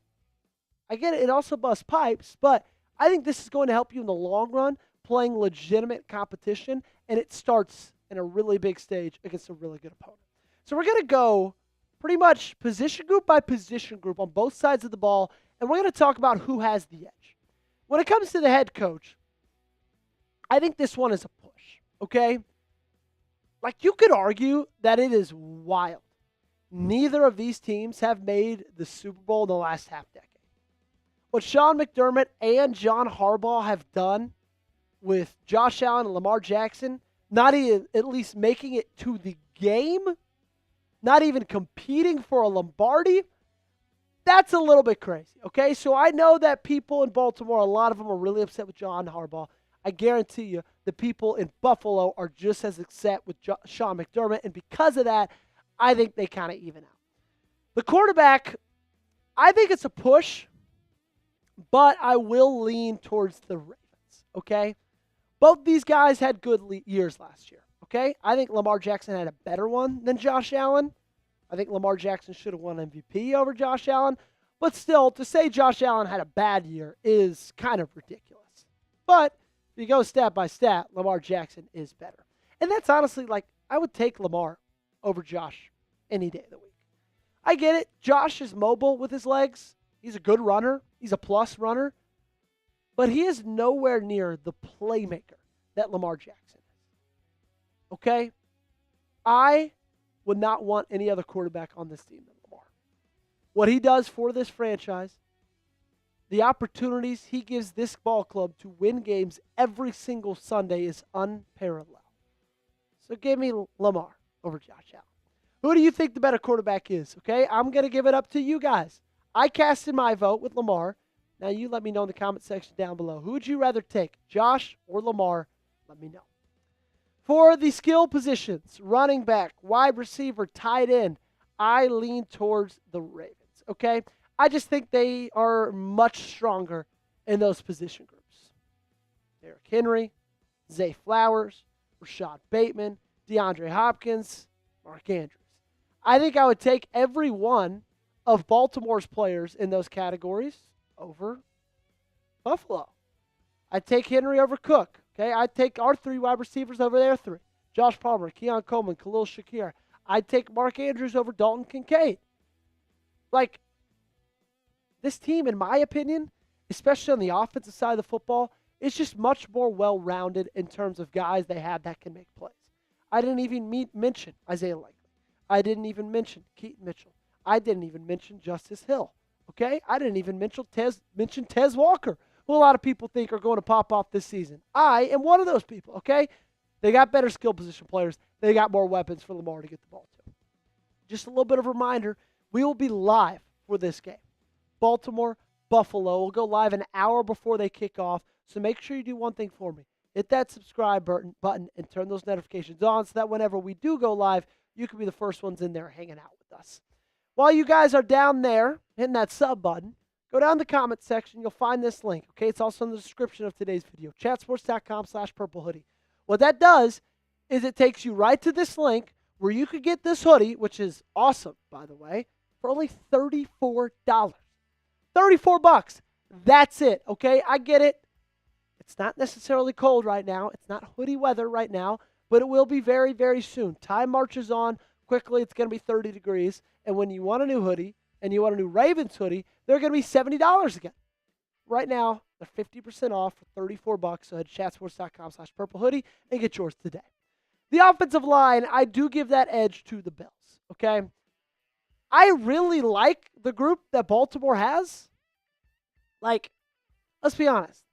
I get it. It also busts pipes, but I think this is going to help you in the long run, playing legitimate competition, and it starts in a really big stage against a really good opponent. So we're going to go pretty much position group by position group on both sides of the ball, and we're going to talk about who has the edge. When it comes to the head coach, I think this one is a push, okay? Like, you could argue that it is wild. Neither of these teams have made the Super Bowl in the last half decade. What Sean McDermott and John Harbaugh have done with Josh Allen and Lamar Jackson, not even at least making it to the game, not even competing for a Lombardi, that's a little bit crazy, okay? So I know that people in Baltimore, a lot of them are really upset with John Harbaugh. I guarantee you the people in Buffalo are just as upset with Sean McDermott, and because of that, I think they kind of even out. The quarterback, I think it's a push, but I will lean towards the Ravens, okay? Both these guys had good years last year, okay? I think Lamar Jackson had a better one than Josh Allen. I think Lamar Jackson should have won MVP over Josh Allen. But still, to say Josh Allen had a bad year is kind of ridiculous. But if you go stat by stat, Lamar Jackson is better. And that's honestly, like, I would take Lamar over Josh any day of the week. I get it. Josh is mobile with his legs. He's a good runner. He's a plus runner. But he is nowhere near the playmaker that Lamar Jackson is. Okay? I would not want any other quarterback on this team than Lamar. What he does for this franchise, the opportunities he gives this ball club to win games every single Sunday is unparalleled. So give me Lamar over Josh Allen. Who do you think the better quarterback is? Okay, I'm going to give it up to you guys. I casted my vote with Lamar. Now you let me know in the comment section down below. Who would you rather take, Josh or Lamar? Let me know. For the skill positions, running back, wide receiver, tight end, I lean towards the Ravens, okay? I just think they are much stronger in those position groups. Derrick Henry, Zay Flowers, Rashad Bateman, DeAndre Hopkins, Mark Andrews. I think I would take every one of Baltimore's players in those categories over Buffalo. I'd take Henry over Cook. Okay, I'd take our 3 wide receivers over their 3. Josh Palmer, Keon Coleman, Khalil Shakir. I'd take Mark Andrews over Dalton Kincaid. Like, this team, in my opinion, especially on the offensive side of the football, is just much more well-rounded in terms of guys they have that can make plays. I didn't even mention Isaiah Likely. I didn't even mention Keaton Mitchell. I didn't even mention Justice Hill. Okay, I didn't even mention Tez Walker, who a lot of people think are going to pop off this season. I am one of those people, okay? They got better skill position players. They got more weapons for Lamar to get the ball to. Just a little bit of a reminder, we will be live for this game. Baltimore, Buffalo. We'll go live an hour before they kick off, so make sure you do one thing for me. Hit that subscribe button and turn those notifications on so that whenever we do go live, you can be the first ones in there hanging out with us. While you guys are down there hitting that sub button, go down the comment section. You'll find this link. Okay, it's also in the description of today's video. Chatsports.com/purple hoodie. What that does is it takes you right to this link where you could get this hoodie, which is awesome, by the way, for only $34. $34. That's it. Okay, I get it. It's not necessarily cold right now. It's not hoodie weather right now, but it will be very, very soon. Time marches on quickly. It's going to be 30 degrees. And when you want a new hoodie and you want a new Ravens hoodie, they're going to be $70 again. Right now, they're 50% off for $34. So head to chatsports.com/purple hoodie and get yours today. The offensive line, I do give that edge to the Bills. Okay. I really like the group that Baltimore has. Like, let's be honest.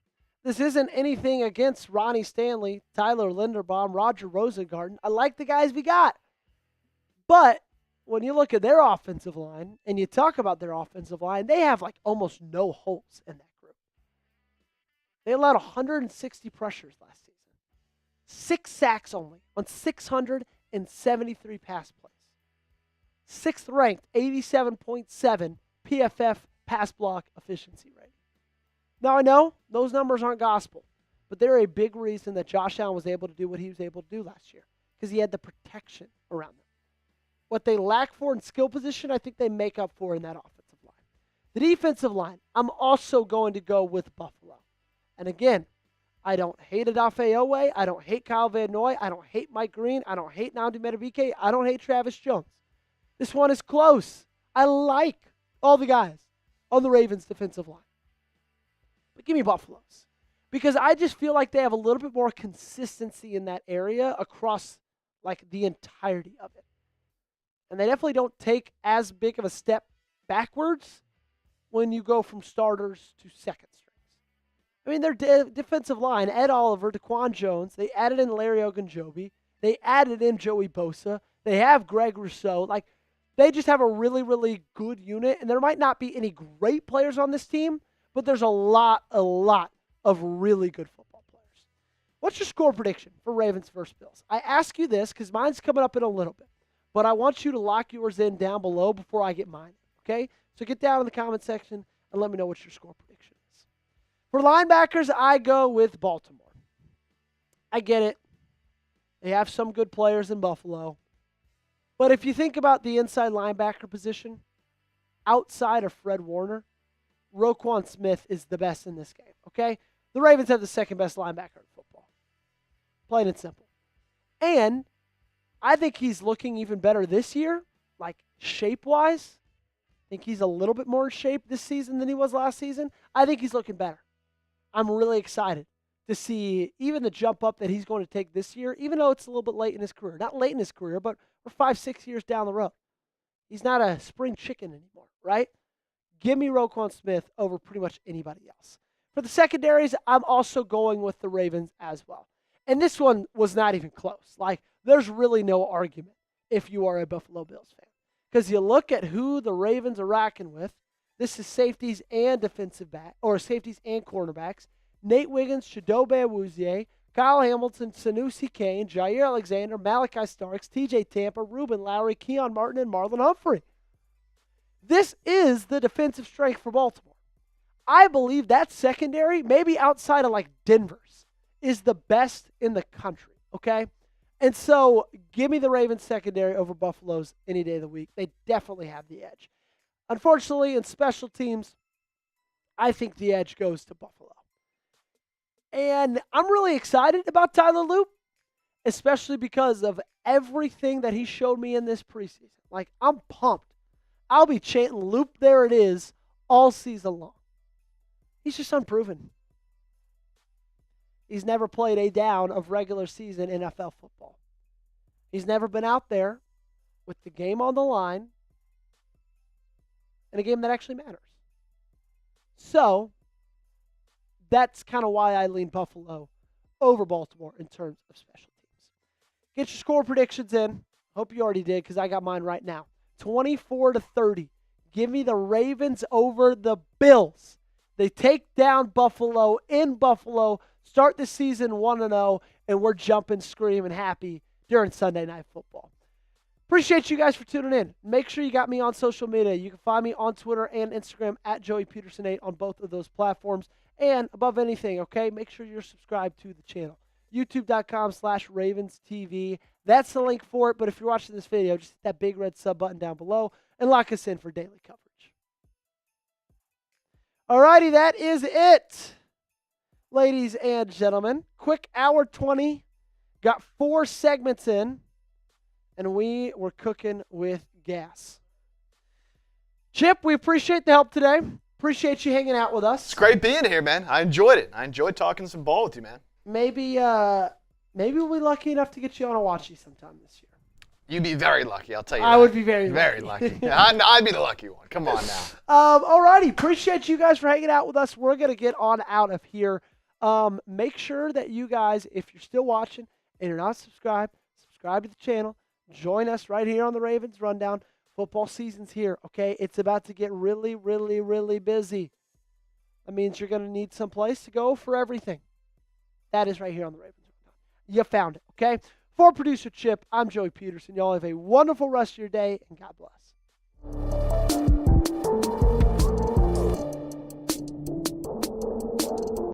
This isn't anything against Ronnie Stanley, Tyler Linderbaum, Roger Rosengarten. I like the guys we got. But when you look at their offensive line and you talk about their offensive line, they have like almost no holes in that group. They allowed 160 pressures last season. 6 sacks only on 673 pass plays. 6th ranked, 87.7 PFF pass block efficiency rating. Now, I know those numbers aren't gospel, but they're a big reason that Josh Allen was able to do what he was able to do last year because he had the protection around them. What they lack for in skill position, I think they make up for in that offensive line. The defensive line, I'm also going to go with Buffalo. And again, I don't hate Odafe Oweh. I don't hate Kyle Van Noy. I don't hate Mike Green. I don't hate Nnamdi Madubuike. I don't hate Travis Jones. This one is close. I like all the guys on the Ravens defensive line. But give me Buffalo's. Because I just feel like they have a little bit more consistency in that area across like the entirety of it. And they definitely don't take as big of a step backwards when you go from starters to second strings. I mean, their defensive line, Ed Oliver, Daquan Jones, they added in Larry Ogunjobi. They added in Joey Bosa. They have Greg Rousseau. Like, they just have a really, really good unit. And there might not be any great players on this team, but there's a lot of really good football players. What's your score prediction for Ravens versus Bills? I ask you this because mine's coming up in a little bit, but I want you to lock yours in down below before I get mine, okay? So get down in the comment section and let me know what your score prediction is. For linebackers, I go with Baltimore. I get it. They have some good players in Buffalo. But if you think about the inside linebacker position, outside of Fred Warner, Roquan Smith is the best in this game, okay? The Ravens have the second best linebacker in football. Plain and simple. And I think he's looking even better this year, like shape-wise. I think he's a little bit more in shape this season than he was last season. I think he's looking better. I'm really excited to see even the jump up that he's going to take this year, even though it's a little bit late in his career. Not late in his career, but we're 5-6 years down the road. He's not a spring chicken anymore, right? Give me Roquan Smith over pretty much anybody else. For the secondaries, I'm also going with the Ravens as well. And this one was not even close. Like, there's really no argument if you are a Buffalo Bills fan. Because you look at who the Ravens are racking with. This is safeties and defensive back, or safeties and cornerbacks. Nate Wiggins, Chidobe Awuzie, Kyle Hamilton, Sanusi Kane, Jair Alexander, Malachi Starks, TJ Tampa, Ruben Lowry, Keon Martin, and Marlon Humphrey. This is the defensive strength for Baltimore. I believe that secondary, maybe outside of like Denver's, is the best in the country, okay? And so give me the Ravens secondary over Buffalo's any day of the week. They definitely have the edge. Unfortunately, in special teams, I think the edge goes to Buffalo. And I'm really excited about Tyler Loop, especially because of everything that he showed me in this preseason. Like, I'm pumped. I'll be chanting Loop, there it is, all season long. He's just unproven. He's never played a down of regular season NFL football. He's never been out there with the game on the line in a game that actually matters. So, that's kind of why I lean Buffalo over Baltimore in terms of special teams. Get your score predictions in. Hope you already did because I got mine right now. 24-30. Give me the Ravens over the Bills. They take down Buffalo in Buffalo, start the season 1-0, and we're jumping, screaming, happy during Sunday Night Football. Appreciate you guys for tuning in. Make sure you got me on social media. You can find me on Twitter and Instagram at Joey Petersen8 on both of those platforms. And above anything, okay, make sure you're subscribed to the channel. YouTube.com/RavensTV. That's the link for it. But if you're watching this video, just hit that big red sub button down below and lock us in for daily coverage. Alrighty, that is it, ladies and gentlemen. Quick hour 20. Got 4 segments in. And we were cooking with gas. Chip, we appreciate the help today. Appreciate you hanging out with us. It's great being here, man. I enjoyed it. I enjoyed talking some ball with you, man. Maybe we'll be lucky enough to get you on a watchy sometime this year. You'd be very lucky, I'll tell you that. I would be very lucky. Very lucky. Yeah, I'd be the lucky one. Come on now. Alrighty. Appreciate you guys for hanging out with us. We're going to get on out of here. Make sure that you guys, if you're still watching and you're not subscribed, subscribe to the channel. Join us right here on the Ravens Rundown. Football season's here, okay? It's about to get really, really, really busy. That means you're going to need some place to go for everything. That is right here on the Ravens Rundown. You found it, okay? For producer Chip, I'm Joey Petersen. Y'all have a wonderful rest of your day, and God bless.